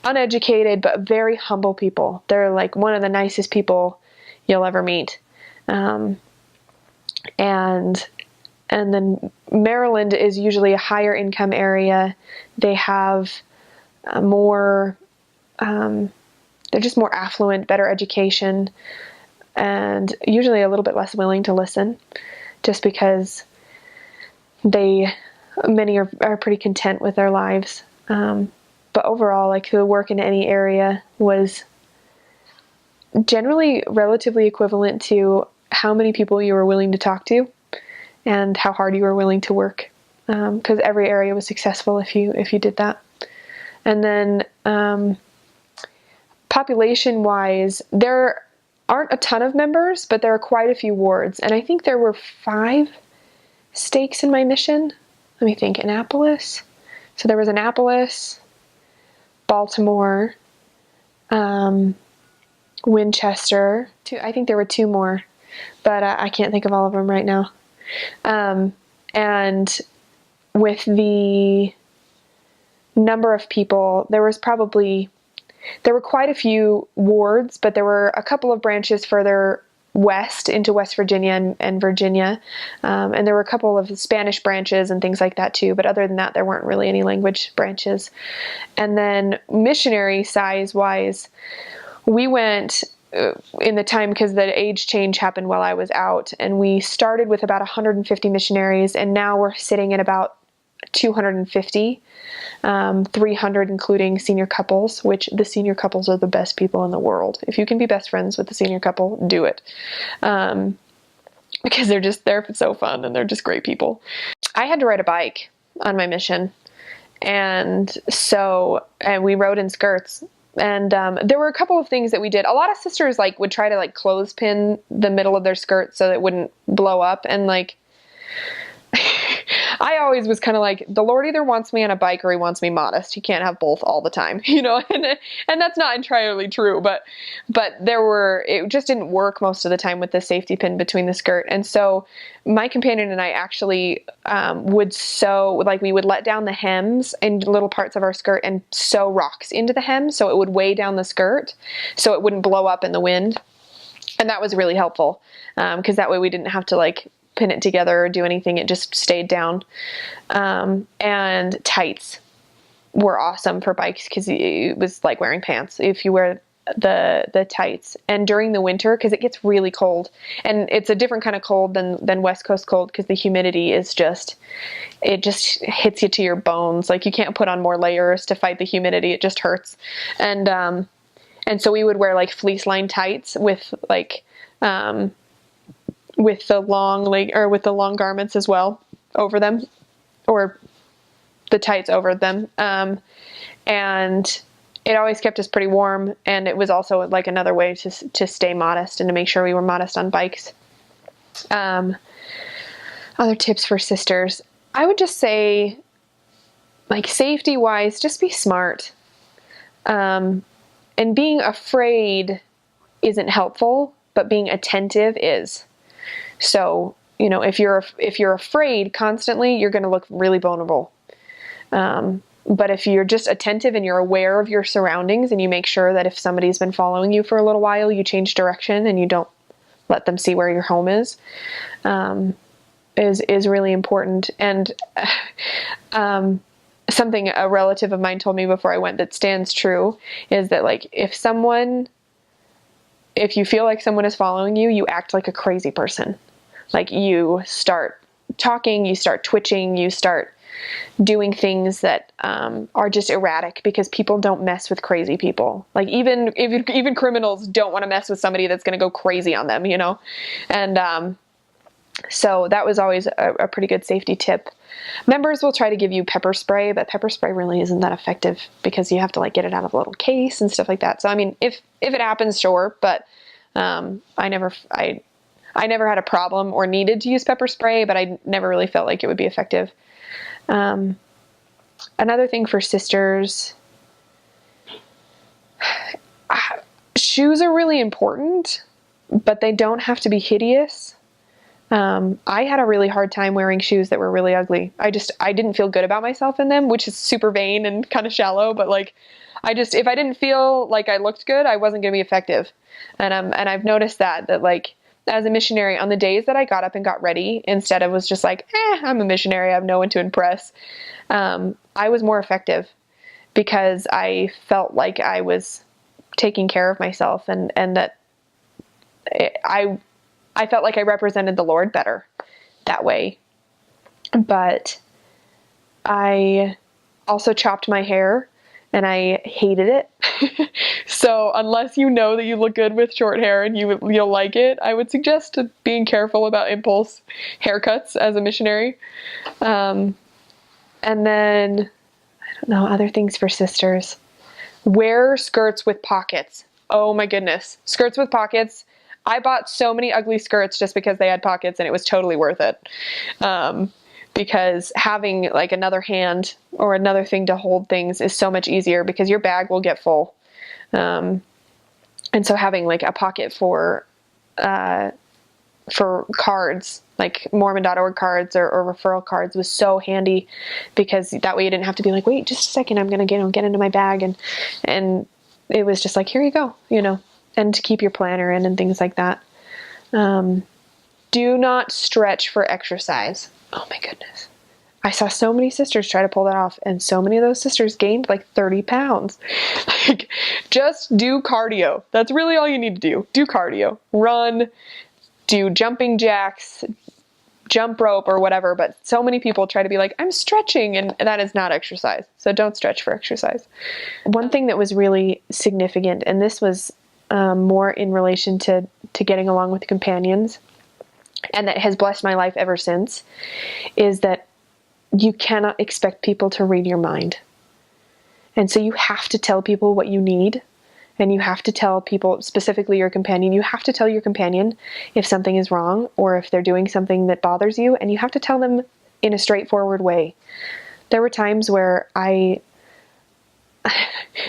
uneducated but very humble people. They're like one of the nicest people you'll ever meet. And then Maryland is usually a higher income area. They have they're just more affluent, better education, and usually a little bit less willing to listen, just because many are pretty content with their lives. But overall, like, the work in any area was generally relatively equivalent to how many people you were willing to talk to and how hard you were willing to work, because every area was successful if you did that. And then population-wise, there aren't a ton of members, but there are quite a few wards, and I think there were 5 stakes in my mission. Let me think. Annapolis. So there was Annapolis, Baltimore, Winchester. I think there were 2 more, but I can't think of all of them right now. And with the number of people, there were quite a few wards, but there were a couple of branches further west into West Virginia and Virginia. And there were a couple of Spanish branches and things like that too. But other than that, there weren't really any language branches. And then missionary size wise, we went in the time, because the age change happened while I was out, and we started with about 150 missionaries, and now we're sitting at about 250, 300 including senior couples, which the senior couples are the best people in the world. If you can be best friends with the senior couple, do it. Because they're so fun and they're just great people. I had to ride a bike on my mission, and we rode in skirts. And there were a couple of things that we did. A lot of sisters would try to clothespin the middle of their skirt so that it wouldn't blow up. And I always was kind of like, the Lord either wants me on a bike or he wants me modest. He can't have both all the time, and that's not entirely true, but it just didn't work most of the time with the safety pin between the skirt. And so my companion and I actually would sew, we would let down the hems in little parts of our skirt and sew rocks into the hem so it would weigh down the skirt so it wouldn't blow up in the wind. And that was really helpful, because that way we didn't have to pin it together or do anything. It just stayed down. And tights were awesome for bikes because it was like wearing pants if you wear the tights. And during the winter, because it gets really cold, and it's a different kind of cold than West Coast cold, because the humidity is it just hits you to your bones. You can't put on more layers to fight the humidity. It just hurts. And so we would wear fleece lined tights with the long garments as well over them, or the tights over them. And it always kept us pretty warm. And it was also another way to stay modest and to make sure we were modest on bikes. Other tips for sisters, I would just say, safety wise, just be smart. And being afraid isn't helpful, but being attentive is. So, if you're afraid constantly, you're going to look really vulnerable. But if you're just attentive and you're aware of your surroundings, and you make sure that if somebody's been following you for a little while, you change direction and you don't let them see where your home is really important. And something a relative of mine told me before I went that stands true is that if you feel like someone is following you, you act like a crazy person. You start talking, you start twitching, you start doing things that are just erratic, because people don't mess with crazy people. Even criminals don't want to mess with somebody that's going to go crazy on them, And So that was always a pretty good safety tip. Members will try to give you pepper spray, but pepper spray really isn't that effective because you have to like get it out of a little case and stuff like that. So I mean, if it happens, sure, but I never had a problem or needed to use pepper spray, but I never really felt like it would be effective. Another thing for sisters, shoes are really important, but they don't have to be hideous. I had a really hard time wearing shoes that were really ugly. I didn't feel good about myself in them, which is super vain and kind of shallow, but like, if I didn't feel like I looked good, I wasn't going to be effective. And I've noticed that like, as a missionary, on the days that I got up and got ready, instead of was just like, I'm a missionary, I have no one to impress, I was more effective because I felt like I was taking care of myself and that I felt like I represented the Lord better that way. But I also chopped my hair and I hated it. So unless you know that you look good with short hair and you'll like it, I would suggest being careful about impulse haircuts as a missionary. And then, I don't know, other things for sisters. Wear skirts with pockets. Oh my goodness. Skirts with pockets. I bought so many ugly skirts just because they had pockets, and it was totally worth it. Because having like another hand or another thing to hold things is so much easier because your bag will get full. And so having like a pocket for cards, like Mormon.org cards or referral cards was so handy because that way you didn't have to be like, wait, just a second, I'm going to get into my bag. And it was just like, here you go, and to keep your planner in and things like that. Do not stretch for exercise. Oh my goodness. I saw so many sisters try to pull that off, and so many of those sisters gained like 30 pounds. Like, just do cardio. That's really all you need to do. Do cardio. Run, do jumping jacks, jump rope or whatever, but so many people try to be like, I'm stretching, and that is not exercise. So don't stretch for exercise. One thing that was really significant, and this was more in relation to getting along with companions, and that has blessed my life ever since, is that you cannot expect people to read your mind. And so you have to tell people what you need, and you have to tell people, specifically your companion, you have to tell your companion if something is wrong or if they're doing something that bothers you, and you have to tell them in a straightforward way. There were times where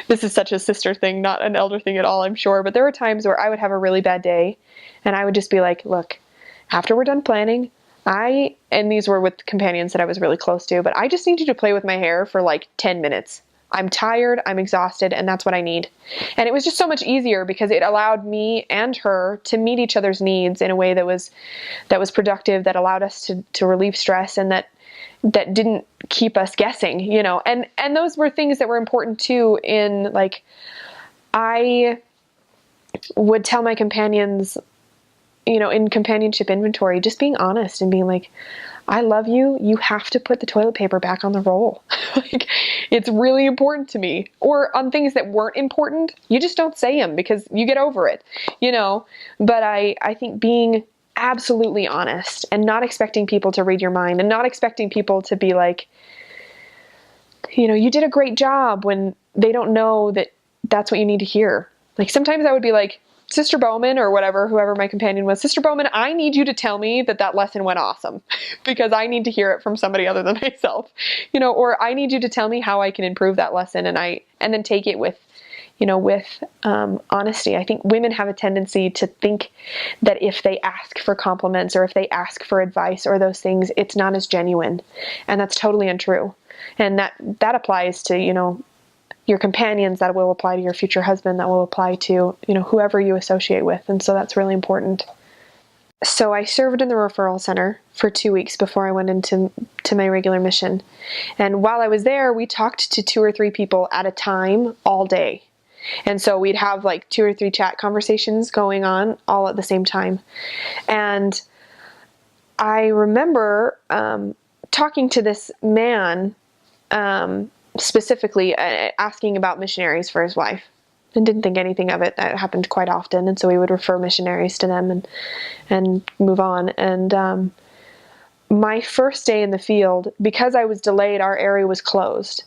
this is such a sister thing, not an elder thing at all, I'm sure, but there were times where I would have a really bad day, and I would just be like, look, after we're done planning, and these were with companions that I was really close to, but I just need you to play with my hair for like 10 minutes. I'm tired, I'm exhausted, and that's what I need. And it was just so much easier because it allowed me and her to meet each other's needs in a way that was productive, that allowed us to relieve stress, and that didn't keep us guessing, and those were things that were important too. In like, I would tell my companions, in companionship inventory, just being honest and being like, I love you. You have to put the toilet paper back on the roll. Like, it's really important to me. Or on things that weren't important, you just don't say them because you get over it, But I think being absolutely honest and not expecting people to read your mind and not expecting people to be like, you did a great job, when they don't know that that's what you need to hear. Like, sometimes I would be like, Sister Bowman, or whoever my companion was, Sister Bowman, I need you to tell me that lesson went awesome because I need to hear it from somebody other than myself, or I need you to tell me how I can improve that lesson. And then take it with honesty. I think women have a tendency to think that if they ask for compliments or if they ask for advice or those things, it's not as genuine. And that's totally untrue. And that applies to, your companions, that will apply to your future husband, that will apply to, whoever you associate with. And so that's really important. So I served in the referral center for 2 weeks before I went into my regular mission. And while I was there, we talked to 2 or 3 people at a time all day. And so we'd have like 2 or 3 chat conversations going on all at the same time. And I remember talking to this man, specifically asking about missionaries for his wife. and didn't think anything of it. That happened quite often, and so we would refer missionaries to them and move on. And my first day in the field, because I was delayed, our area was closed.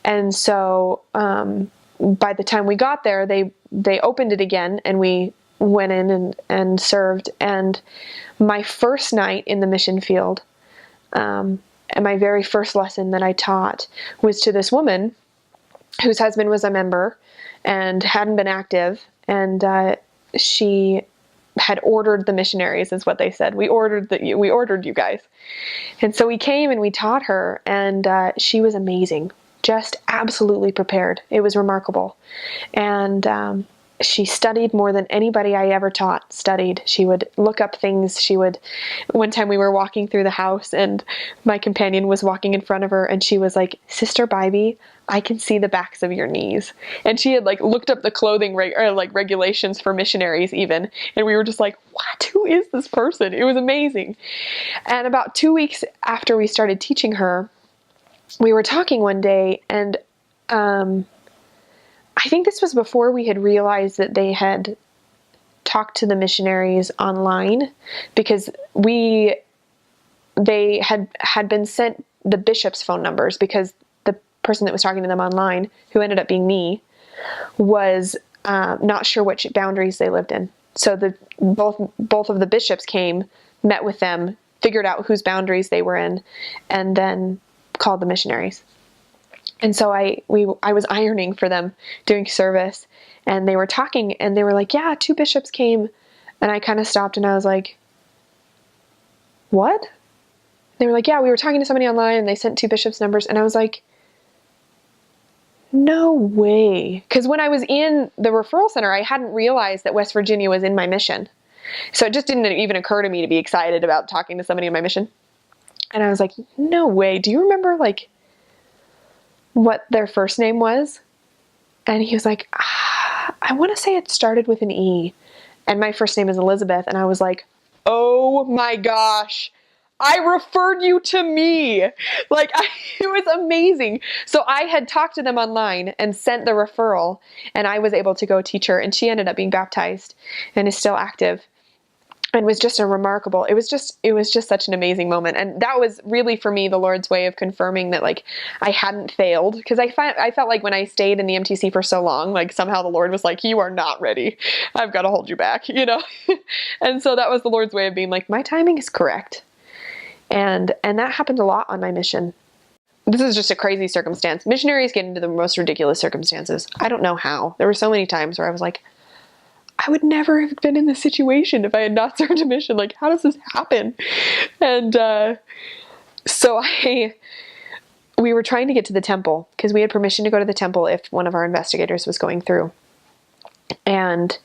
And so by the time we got there, they opened it again, and we went in and served. And my first night in the mission field, and my very first lesson that I taught was to this woman whose husband was a member and hadn't been active. And she had ordered the missionaries, is what they said. We ordered you guys. And so we came and we taught her, and she was amazing. Just absolutely prepared. It was remarkable. And she studied more than anybody I ever taught studied. She would look up things. One time we were walking through the house, and my companion was walking in front of her, and she was like, "Sister Bybee, I can see the backs of your knees." And she had like looked up the clothing regulations for missionaries even. And we were just like, what? Who is this person? It was amazing. And about 2 weeks after we started teaching her, we were talking one day, and I think this was before we had realized that they had talked to the missionaries online, because they had been sent the bishop's phone numbers, because the person that was talking to them online, who ended up being me, was not sure which boundaries they lived in. So both of the bishops came, met with them, figured out whose boundaries they were in, and then called the missionaries. And so I was ironing for them, doing service, and they were talking, and they were like, "Yeah, 2 bishops came." And I kind of stopped, and I was like, "What?" They were like, "Yeah, we were talking to somebody online, and they sent 2 bishops' numbers." And I was like, no way. Because when I was in the referral center, I hadn't realized that West Virginia was in my mission. So it just didn't even occur to me to be excited about talking to somebody in my mission. And I was like, no way. Do you remember like what their first name was? And he was like, I want to say it started with an E. And my first name is Elizabeth. And I was like, oh my gosh, I referred you to me. Like, it was amazing. So I had talked to them online and sent the referral, and I was able to go teach her, and she ended up being baptized and is still active. And was just it was just such an amazing moment. And that was really, for me, the Lord's way of confirming that, like, I hadn't failed. Because I felt like when I stayed in the MTC for so long, like, somehow the Lord was like, you are not ready. I've got to hold you back, you know? And so that was the Lord's way of being like, my timing is correct. And that happened a lot on my mission. This is just a crazy circumstance. Missionaries get into the most ridiculous circumstances. I don't know how. There were so many times where I was like, I would never have been in this situation if I had not served a mission. Like, how does this happen? And so we were trying to get to the temple because we had permission to go to the temple if one of our investigators was going through. And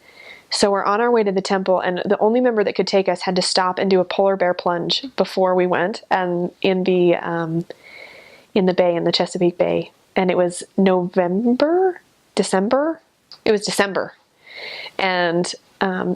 so we're on our way to the temple, and the only member that could take us had to stop and do a polar bear plunge before we went, and in the bay, in the Chesapeake Bay. And it was December. It was December. And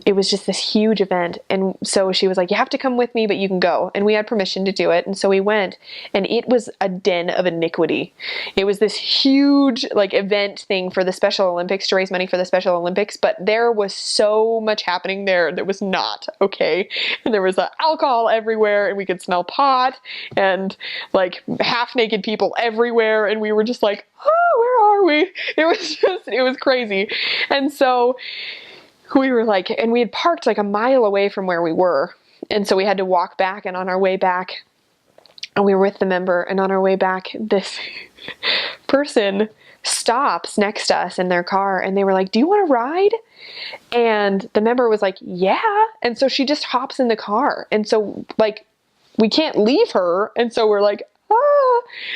it was just this huge event. And so she was like, you have to come with me, but you can go. And we had permission to do it. And so we went, and it was a den of iniquity. It was this huge, like, event thing for the Special Olympics, to raise money for the Special Olympics. But there was so much happening there that was not okay. And there was alcohol everywhere, and we could smell pot, and like half naked people everywhere. And we were just like, oh, where are we? It was crazy. And so we were like, and we had parked like a mile away from where we were. And so we had to walk back, and on our way back, and we were with the member, and on our way back, this person stops next to us in their car, and they were like, do you want to ride? And the member was like, yeah. And so she just hops in the car. And so, like, we can't leave her. And so we're like,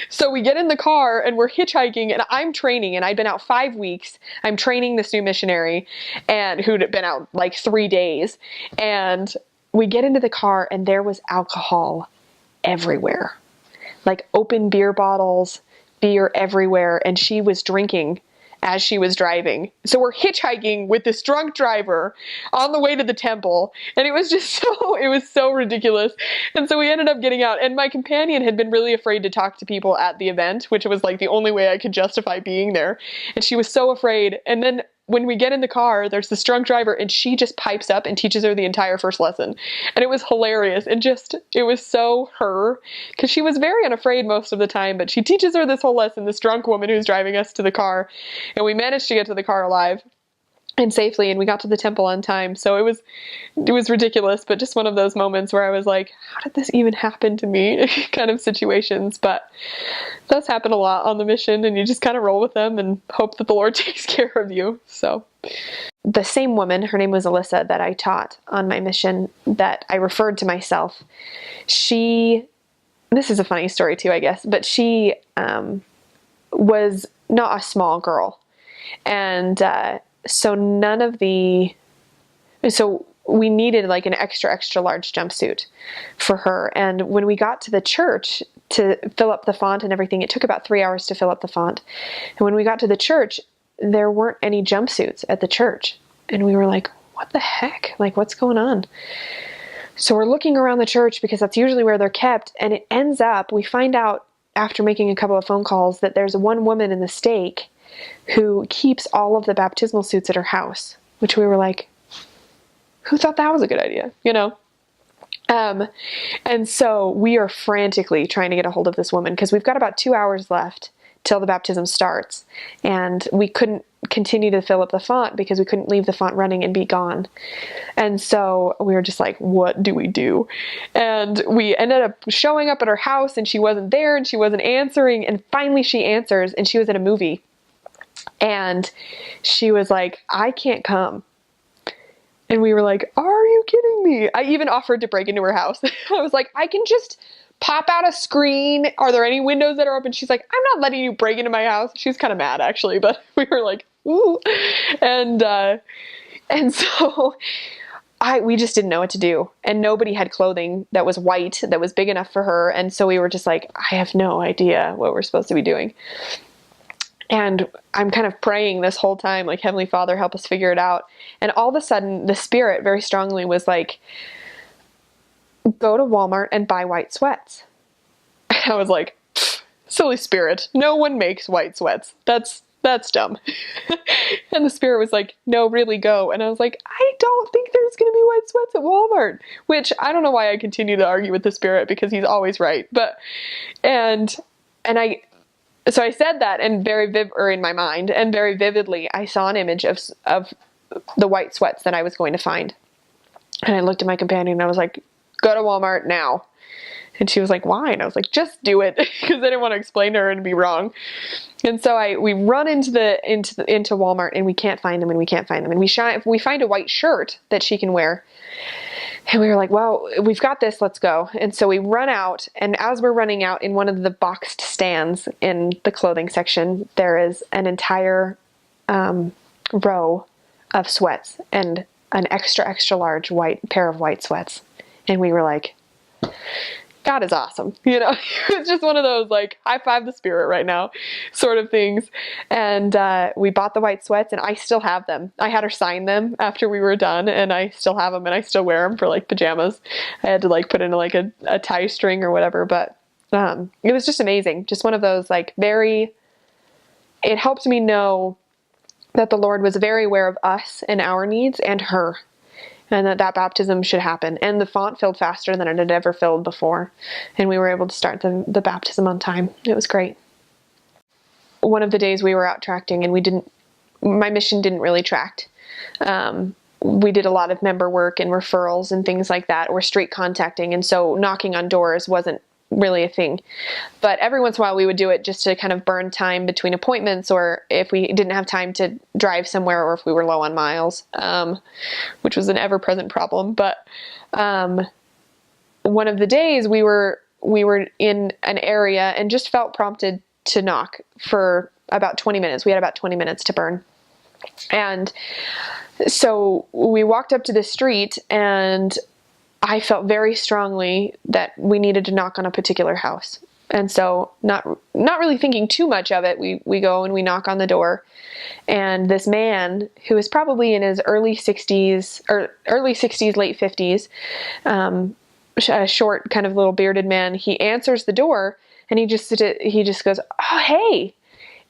so we get in the car, and we're hitchhiking, and I'm training, and I'd been out 5 weeks. I'm training this new missionary, and who'd been out like 3 days. And we get into the car, and there was alcohol everywhere, like open beer bottles, beer everywhere. And she was drinking as she was driving. So we're hitchhiking with this drunk driver on the way to the temple. And it was just it was so ridiculous. And so we ended up getting out, and my companion had been really afraid to talk to people at the event, which was like the only way I could justify being there. And she was so afraid. And then when we get in the car, there's this drunk driver, and she just pipes up and teaches her the entire first lesson. And it was hilarious. And it was so her, because she was very unafraid most of the time, but she teaches her this whole lesson, this drunk woman who's driving us to the car. And we managed to get to the car alive and safely, and we got to the temple on time. So it was ridiculous, but just one of those moments where I was like, how did this even happen to me kind of situations. But those happen a lot on the mission, and you just kind of roll with them and hope that the Lord takes care of you. So the same woman, her name was Alyssa, that I taught on my mission, that I referred to myself, this is a funny story too, I guess, but she was not a small girl. And so we needed like an extra large jumpsuit for her. And when we got to the church to fill up the font and everything, it took about 3 hours to fill up the font. And when we got to the church, there weren't any jumpsuits at the church. And we were like, what the heck? Like, what's going on? So we're looking around the church, because that's usually where they're kept. And it ends up, we find out after making a couple of phone calls, that there's one woman in the stake who keeps all of the baptismal suits at her house, which we were like, who thought that was a good idea, you know? And so we are frantically trying to get a hold of this woman, because we've got about 2 hours left till the baptism starts, and we couldn't continue to fill up the font because we couldn't leave the font running and be gone. And so we were just like, what do we do? And we ended up showing up at her house, and she wasn't there, and she wasn't answering, and finally she answers, and she was in a movie. And she was like, I can't come. And we were like, are you kidding me? I even offered to break into her house. I was like, I can just pop out a screen. Are there any windows that are open? She's like, I'm not letting you break into my house. She was kind of mad, actually, but we were like, ooh. And so we just didn't know what to do. And nobody had clothing that was white, that was big enough for her. And so we were just like, I have no idea what we're supposed to be doing. And I'm kind of praying this whole time, like, Heavenly Father, help us figure it out. And all of a sudden, the Spirit very strongly was like, go to Walmart and buy white sweats. I was like, silly Spirit, no one makes white sweats. That's dumb. And the Spirit was like, no, really go. And I was like, I don't think there's going to be white sweats at Walmart, which I don't know why I continue to argue with the Spirit, because he's always right. But, so I said that, and in my mind, and very vividly, I saw an image of the white sweats that I was going to find. And I looked at my companion, and I was like, go to Walmart now. And she was like, why? And I was like, just do it, because I didn't want to explain to her and be wrong. And so we run into Walmart, and we can't find them, and we can't find them. And we find a white shirt that she can wear. And we were like, well, we've got this, let's go. And so we run out, and as we're running out, in one of the boxed stands in the clothing section, there is an entire row of sweats, and an extra large pair of white sweats. And we were like, God is awesome. You know, it's just one of those, like, high five the Spirit right now sort of things. And we bought the white sweats, and I still have them. I had her sign them after we were done, and I still have them, and I still wear them for, like, pajamas. I had to, like, put in like a tie string or whatever, but it was just amazing. Just one of those, like, it helped me know that the Lord was very aware of us and our needs and her, and that baptism should happen. And the font filled faster than it had ever filled before. And we were able to start the baptism on time. It was great. One of the days we were out tracting, and my mission didn't really tract. We did a lot of member work and referrals and things like that, or street contacting. And so knocking on doors wasn't really a thing. But every once in a while we would do it just to kind of burn time between appointments, or if we didn't have time to drive somewhere, or if we were low on miles, which was an ever-present problem. But one of the days we were in an area and just felt prompted to knock for about 20 minutes. We had about 20 minutes to burn. And so we walked up to the street, and I felt very strongly that we needed to knock on a particular house. And so not really thinking too much of it, we go and we knock on the door. And this man, who is probably in his early 60s, late 50s, a short kind of little bearded man, he answers the door, and he just goes, oh, hey,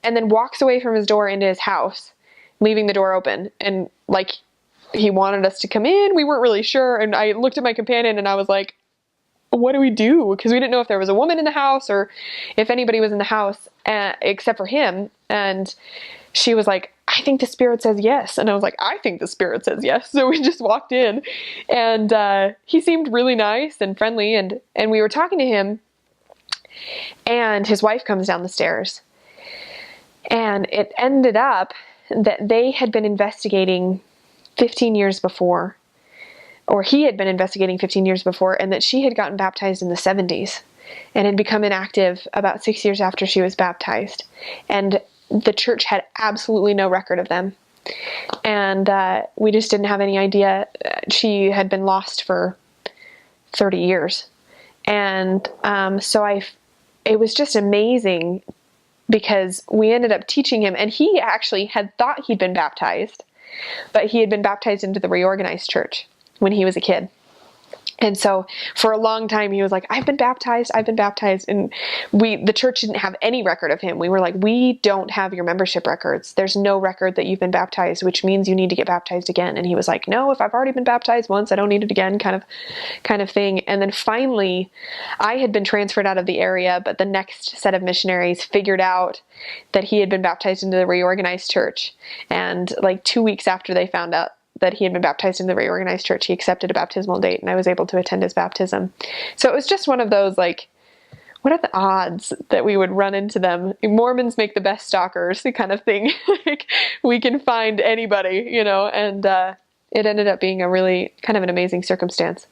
and then walks away from his door into his house. leaving the door open, and like he wanted us to come in. We weren't really sure, and I looked at my companion and I was like, what do we do? Because we didn't know if there was a woman in the house or if anybody was in the house except for him. And she was like, I think the spirit says yes. And I was like, I think the spirit says yes. So we just walked in, and he seemed really nice and friendly, and we were talking to him, and his wife comes down the stairs, and it ended up that they had been investigating 15 years before, or he had been investigating 15 years before, and that she had gotten baptized in the 70s and had become inactive about 6 years after she was baptized. And the church had absolutely no record of them. And we just didn't have any idea. She had been lost for 30 years. And so it was just amazing, because we ended up teaching him, and he actually had thought he'd been baptized, but he had been baptized into the reorganized church when he was a kid. And so for a long time he was like, I've been baptized. And the church didn't have any record of him. We were like, we don't have your membership records. There's no record that you've been baptized, which means you need to get baptized again. And he was like, no, if I've already been baptized once, I don't need it again, kind of thing. And then finally I had been transferred out of the area, but the next set of missionaries figured out that he had been baptized into the reorganized church. And like 2 weeks after they found out that he had been baptized in the reorganized church, he accepted a baptismal date, and I was able to attend his baptism. So it was just one of those, like, what are the odds that we would run into them? Mormons make the best stalkers, the kind of thing. Like, we can find anybody, and it ended up being a really kind of an amazing circumstance.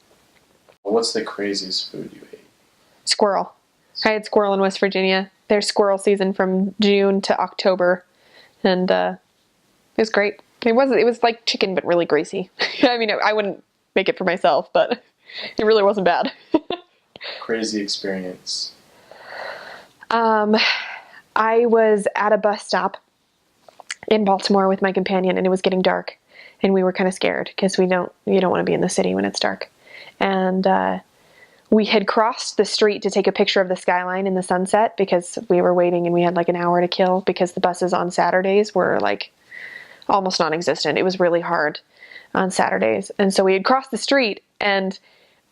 What's the craziest food you ate? Squirrel. I had squirrel in West Virginia. There's squirrel season from June to October, and it was great. It was like chicken, but really greasy. I mean, I wouldn't make it for myself, but it really wasn't bad. Crazy experience. I was at a bus stop in Baltimore with my companion, and it was getting dark, and we were kind of scared because you don't want to be in the city when it's dark. And we had crossed the street to take a picture of the skyline in the sunset because we were waiting, and we had like an hour to kill because the buses on Saturdays were like almost non-existent. It was really hard on Saturdays. And so we had crossed the street, and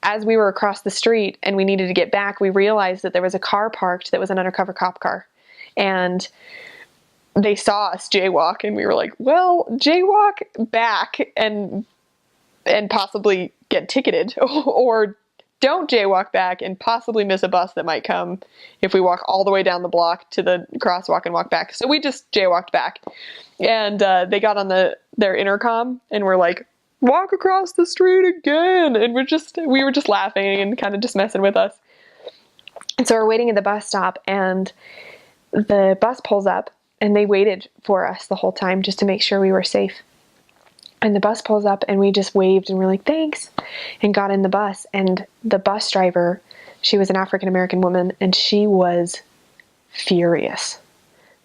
as we were across the street and we needed to get back, we realized that there was a car parked that was an undercover cop car. And they saw us jaywalk, and we were like, well, jaywalk back and possibly get ticketed, or don't jaywalk back and possibly miss a bus that might come if we walk all the way down the block to the crosswalk and walk back. So we just jaywalked back, and they got on their intercom and were like, walk across the street again. And we were just laughing and kind of just messing with us. And so we're waiting at the bus stop, and the bus pulls up, and they waited for us the whole time just to make sure we were safe. And the bus pulls up, and we just waved and we're like, thanks, and got in the bus. And the bus driver, she was an African-American woman, and she was furious.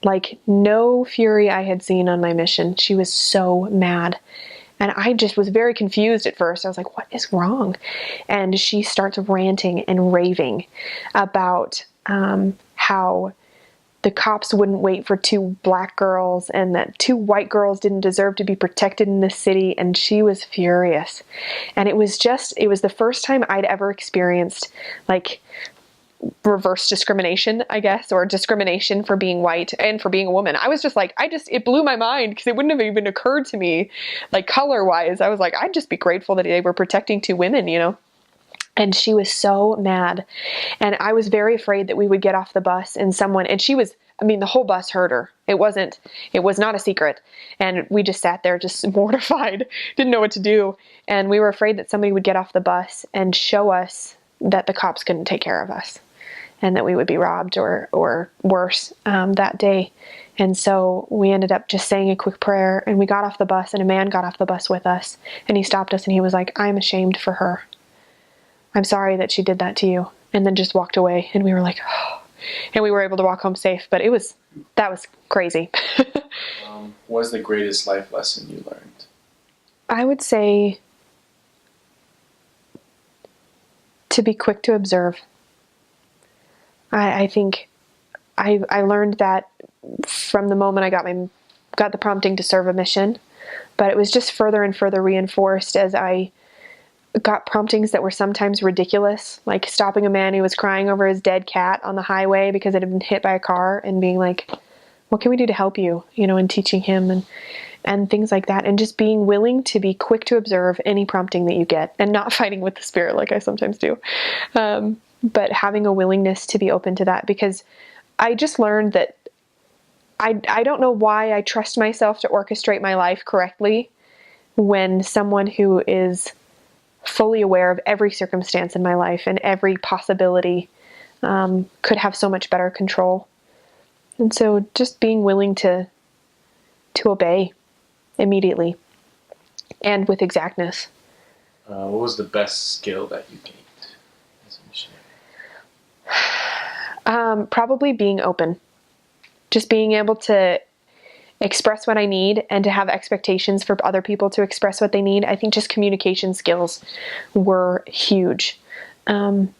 Like no fury I had seen on my mission. She was so mad. And I just was very confused at first. I was like, what is wrong? And she starts ranting and raving about how the cops wouldn't wait for 2 black girls, and that 2 white girls didn't deserve to be protected in this city. And she was furious. And it was the first time I'd ever experienced like reverse discrimination, I guess, or discrimination for being white and for being a woman. I was just like, it blew my mind, because it wouldn't have even occurred to me, like color wise. I was like, I'd just be grateful that they were protecting 2 women, And she was so mad. And I was very afraid that we would get off the bus and the whole bus heard her. It was not a secret. And we just sat there just mortified, didn't know what to do. And we were afraid that somebody would get off the bus and show us that the cops couldn't take care of us, and that we would be robbed or worse that day. And so we ended up just saying a quick prayer, and we got off the bus, and a man got off the bus with us, and he stopped us, and he was like, I'm ashamed for her. I'm sorry that she did that to you. And then just walked away, and we were like, oh. And we were able to walk home safe, but that was crazy. What was the greatest life lesson you learned? I would say to be quick to observe. I think I learned that from the moment I got my got the prompting to serve a mission, but it was just further and further reinforced as I got promptings that were sometimes ridiculous, like stopping a man who was crying over his dead cat on the highway because it had been hit by a car, and being like, what can we do to help you, and teaching him and things like that, and just being willing to be quick to observe any prompting that you get, and not fighting with the Spirit like I sometimes do, but having a willingness to be open to that, because I just learned that I don't know why I trust myself to orchestrate my life correctly when someone who is fully aware of every circumstance in my life and every possibility could have so much better control. And so just being willing to obey immediately and with exactness. What was the best skill that you gained as a missionary? Probably being open. Just being able to express what I need and to have expectations for other people to express what they need. I think just communication skills were huge. And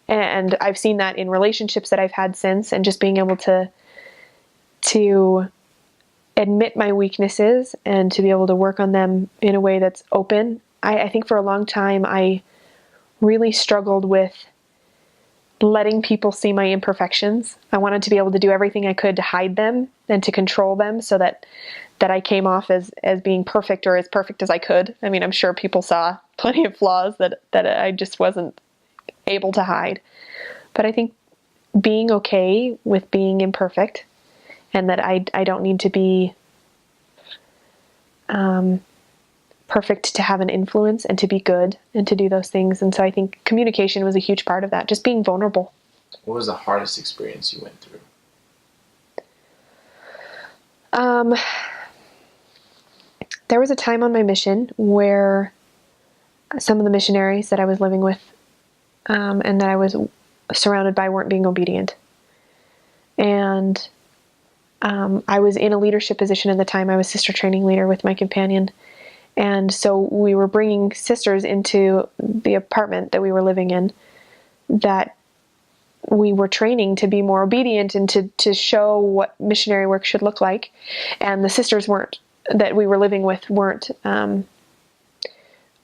I've seen that in relationships that I've had since, and just being able to admit my weaknesses and to be able to work on them in a way that's open. I think for a long time I really struggled with letting people see my imperfections. I wanted to be able to do everything I could to hide them and to control them so that I came off as being perfect, or as perfect as I could. I mean, I'm sure people saw plenty of flaws that I just wasn't able to hide. But I think being okay with being imperfect, and that I don't need to be perfect to have an influence and to be good and to do those things. And so I think communication was a huge part of that, just being vulnerable. What was the hardest experience you went through? There was a time on my mission where some of the missionaries that I was living with and that I was surrounded by weren't being obedient. And I was in a leadership position at the time. I was sister training leader with my companion. And so we were bringing sisters into the apartment that we were living in, that we were training to be more obedient and to show what missionary work should look like. And the sisters that we were living with weren't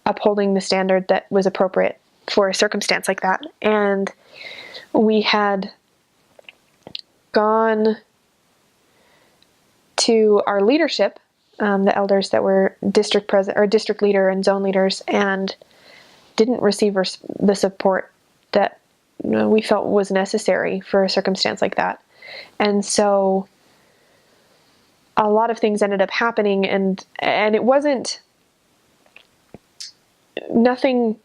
upholding the standard that was appropriate for a circumstance like that. And we had gone to our leadership, the elders that were district president or district leader and zone leaders, and didn't receive the support that we felt was necessary for a circumstance like that. And so a lot of things ended up happening, and it wasn't nothing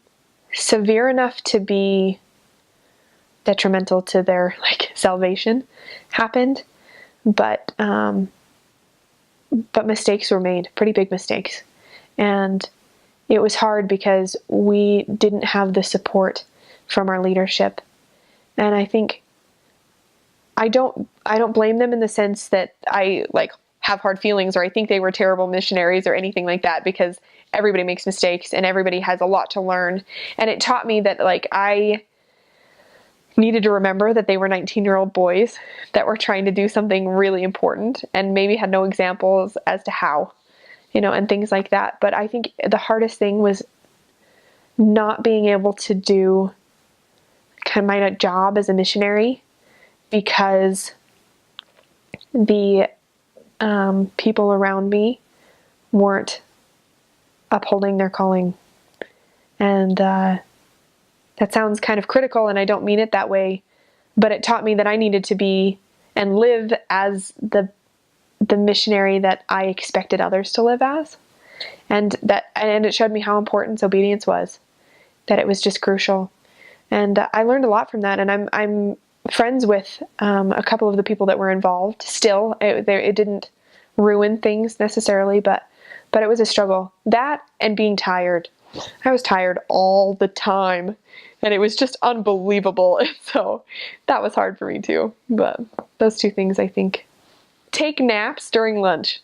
severe enough to be detrimental to their salvation happened, but mistakes were made, pretty big mistakes. And it was hard because we didn't have the support from our leadership. And I think I don't blame them in the sense that I have hard feelings or I think they were terrible missionaries or anything like that, because everybody makes mistakes and everybody has a lot to learn. And it taught me that I needed to remember that they were 19-year-old boys that were trying to do something really important and maybe had no examples as to how, and things like that. But I think the hardest thing was not being able to do kind of my job as a missionary, because the people around me weren't upholding their calling. And that sounds kind of critical, and I don't mean it that way, but it taught me that I needed to be and live as the missionary that I expected others to live as. And it showed me how important obedience was, that it was just crucial. And I learned a lot from that, and I'm friends with a couple of the people that were involved still. It didn't ruin things necessarily, but it was a struggle. That and being tired. I was tired all the time, and it was just unbelievable. And so that was hard for me too. But those two things, I think. Take naps during lunch.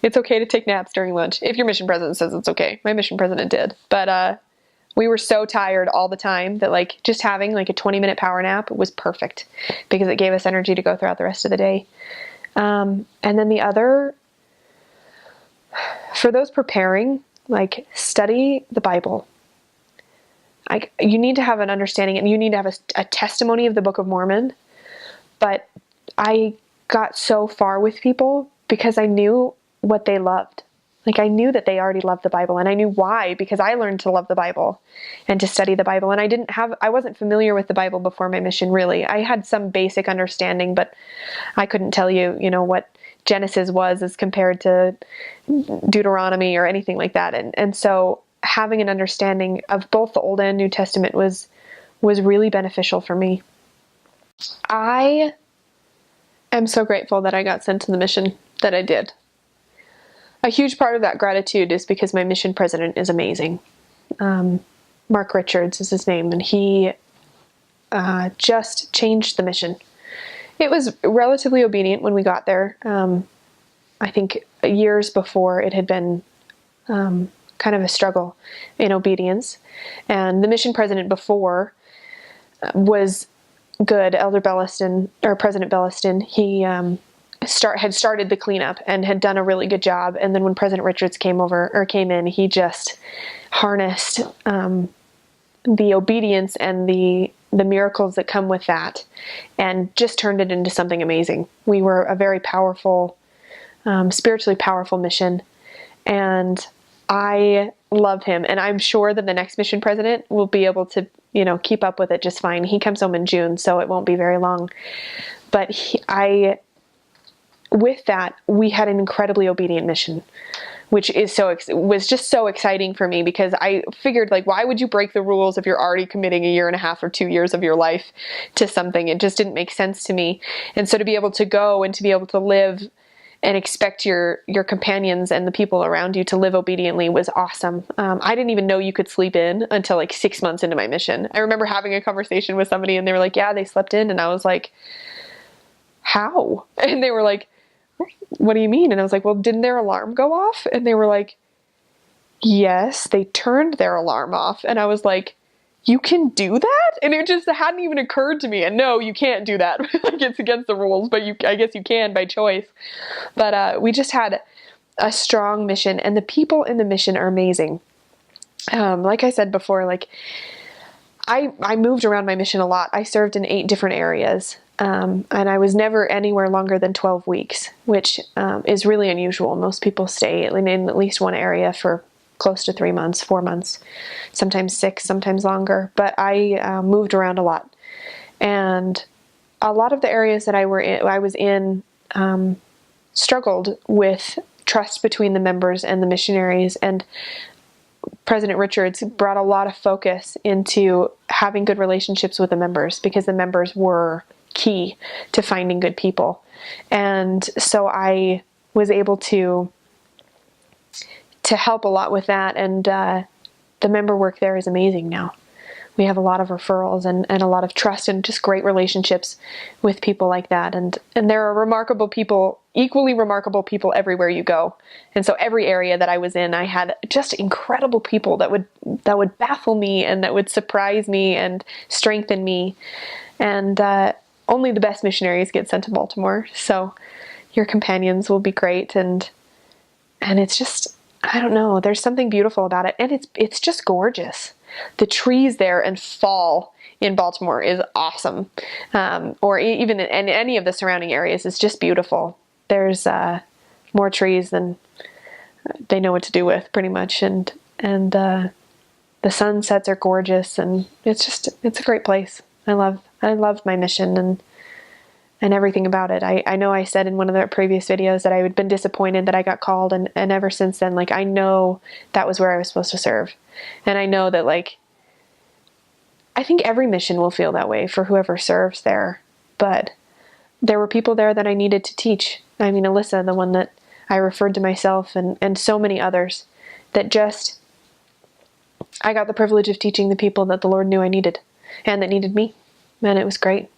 It's okay to take naps during lunch. If your mission president says it's okay. My mission president did. But we were so tired all the time that just having a 20-minute power nap was perfect, because it gave us energy to go throughout the rest of the day. And then the other, for those preparing, like, study the Bible. Like, you need to have an understanding, and you need to have a testimony of the Book of Mormon. But I got so far with people because I knew what they loved. Like, I knew that they already loved the Bible, and I knew why, because I learned to love the Bible and to study the Bible. And I wasn't familiar with the Bible before my mission, really. I had some basic understanding, but I couldn't tell you, what Genesis was as compared to Deuteronomy or anything like that. And so having an understanding of both the Old and New Testament was really beneficial for me. I am so grateful that I got sent to the mission that I did. A huge part of that gratitude is because my mission president is amazing. Mark Richards is his name, and he just changed the mission. It was relatively obedient when we got there. I think years before it had been kind of a struggle in obedience. And the mission president before was good, Elder Belliston, or President Belliston. He had started the cleanup and had done a really good job. And then when President Richards came in, he just harnessed the obedience and the miracles that come with that, and just turned it into something amazing. We were a very powerful, spiritually powerful mission, and I love him. And I'm sure that the next mission president will be able to, keep up with it just fine. He comes home in June, so it won't be very long. But with that, we had an incredibly obedient mission, which was just so exciting for me, because I figured, like, why would you break the rules if you're already committing 1.5 or 2 years of your life to something? It just didn't make sense to me. And so to be able to go and to be able to live and expect your companions and the people around you to live obediently was awesome. I didn't even know you could sleep in until like 6 months into my mission. I remember having a conversation with somebody, and they were like, yeah, they slept in. And I was like, how? And they were like, what do you mean? And I was like, well, didn't their alarm go off? And they were like, yes, they turned their alarm off. And I was like, you can do that? And it just hadn't even occurred to me. And no, you can't do that. Like, it's against the rules, but I guess you can by choice. But we just had a strong mission, and the people in the mission are amazing. Like I said before, like, I moved around my mission a lot. I served in 8 different areas. And I was never anywhere longer than 12 weeks, which is really unusual. Most people stay in at least one area for close to 3 months, 4 months, sometimes 6, sometimes longer. But I moved around a lot. And a lot of the areas that I was in struggled with trust between the members and the missionaries. And President Richards brought a lot of focus into having good relationships with the members, because the members were key to finding good people. And so I was able to help a lot with that. And the member work there is amazing now. We have a lot of referrals and a lot of trust and just great relationships with people like that. And there are remarkable people, equally remarkable people everywhere you go. And so every area that I was in, I had just incredible people that would baffle me and that would surprise me and strengthen me. And only the best missionaries get sent to Baltimore. So your companions will be great. And it's just, I don't know, there's something beautiful about it. And it's just gorgeous. The trees there in fall in Baltimore is awesome. Or even in any of the surrounding areas, it's just beautiful. There's more trees than they know what to do with, pretty much. And the sunsets are gorgeous, and it's a great place. I love my mission and everything about it. I know I said in one of the previous videos that I had been disappointed that I got called, and ever since then, like, I know that was where I was supposed to serve. And I know that, like, I think every mission will feel that way for whoever serves there. But there were people there that I needed to teach. I mean, Alyssa, the one that I referred to myself, and so many others that just, I got the privilege of teaching the people that the Lord knew I needed and that needed me. And it was great.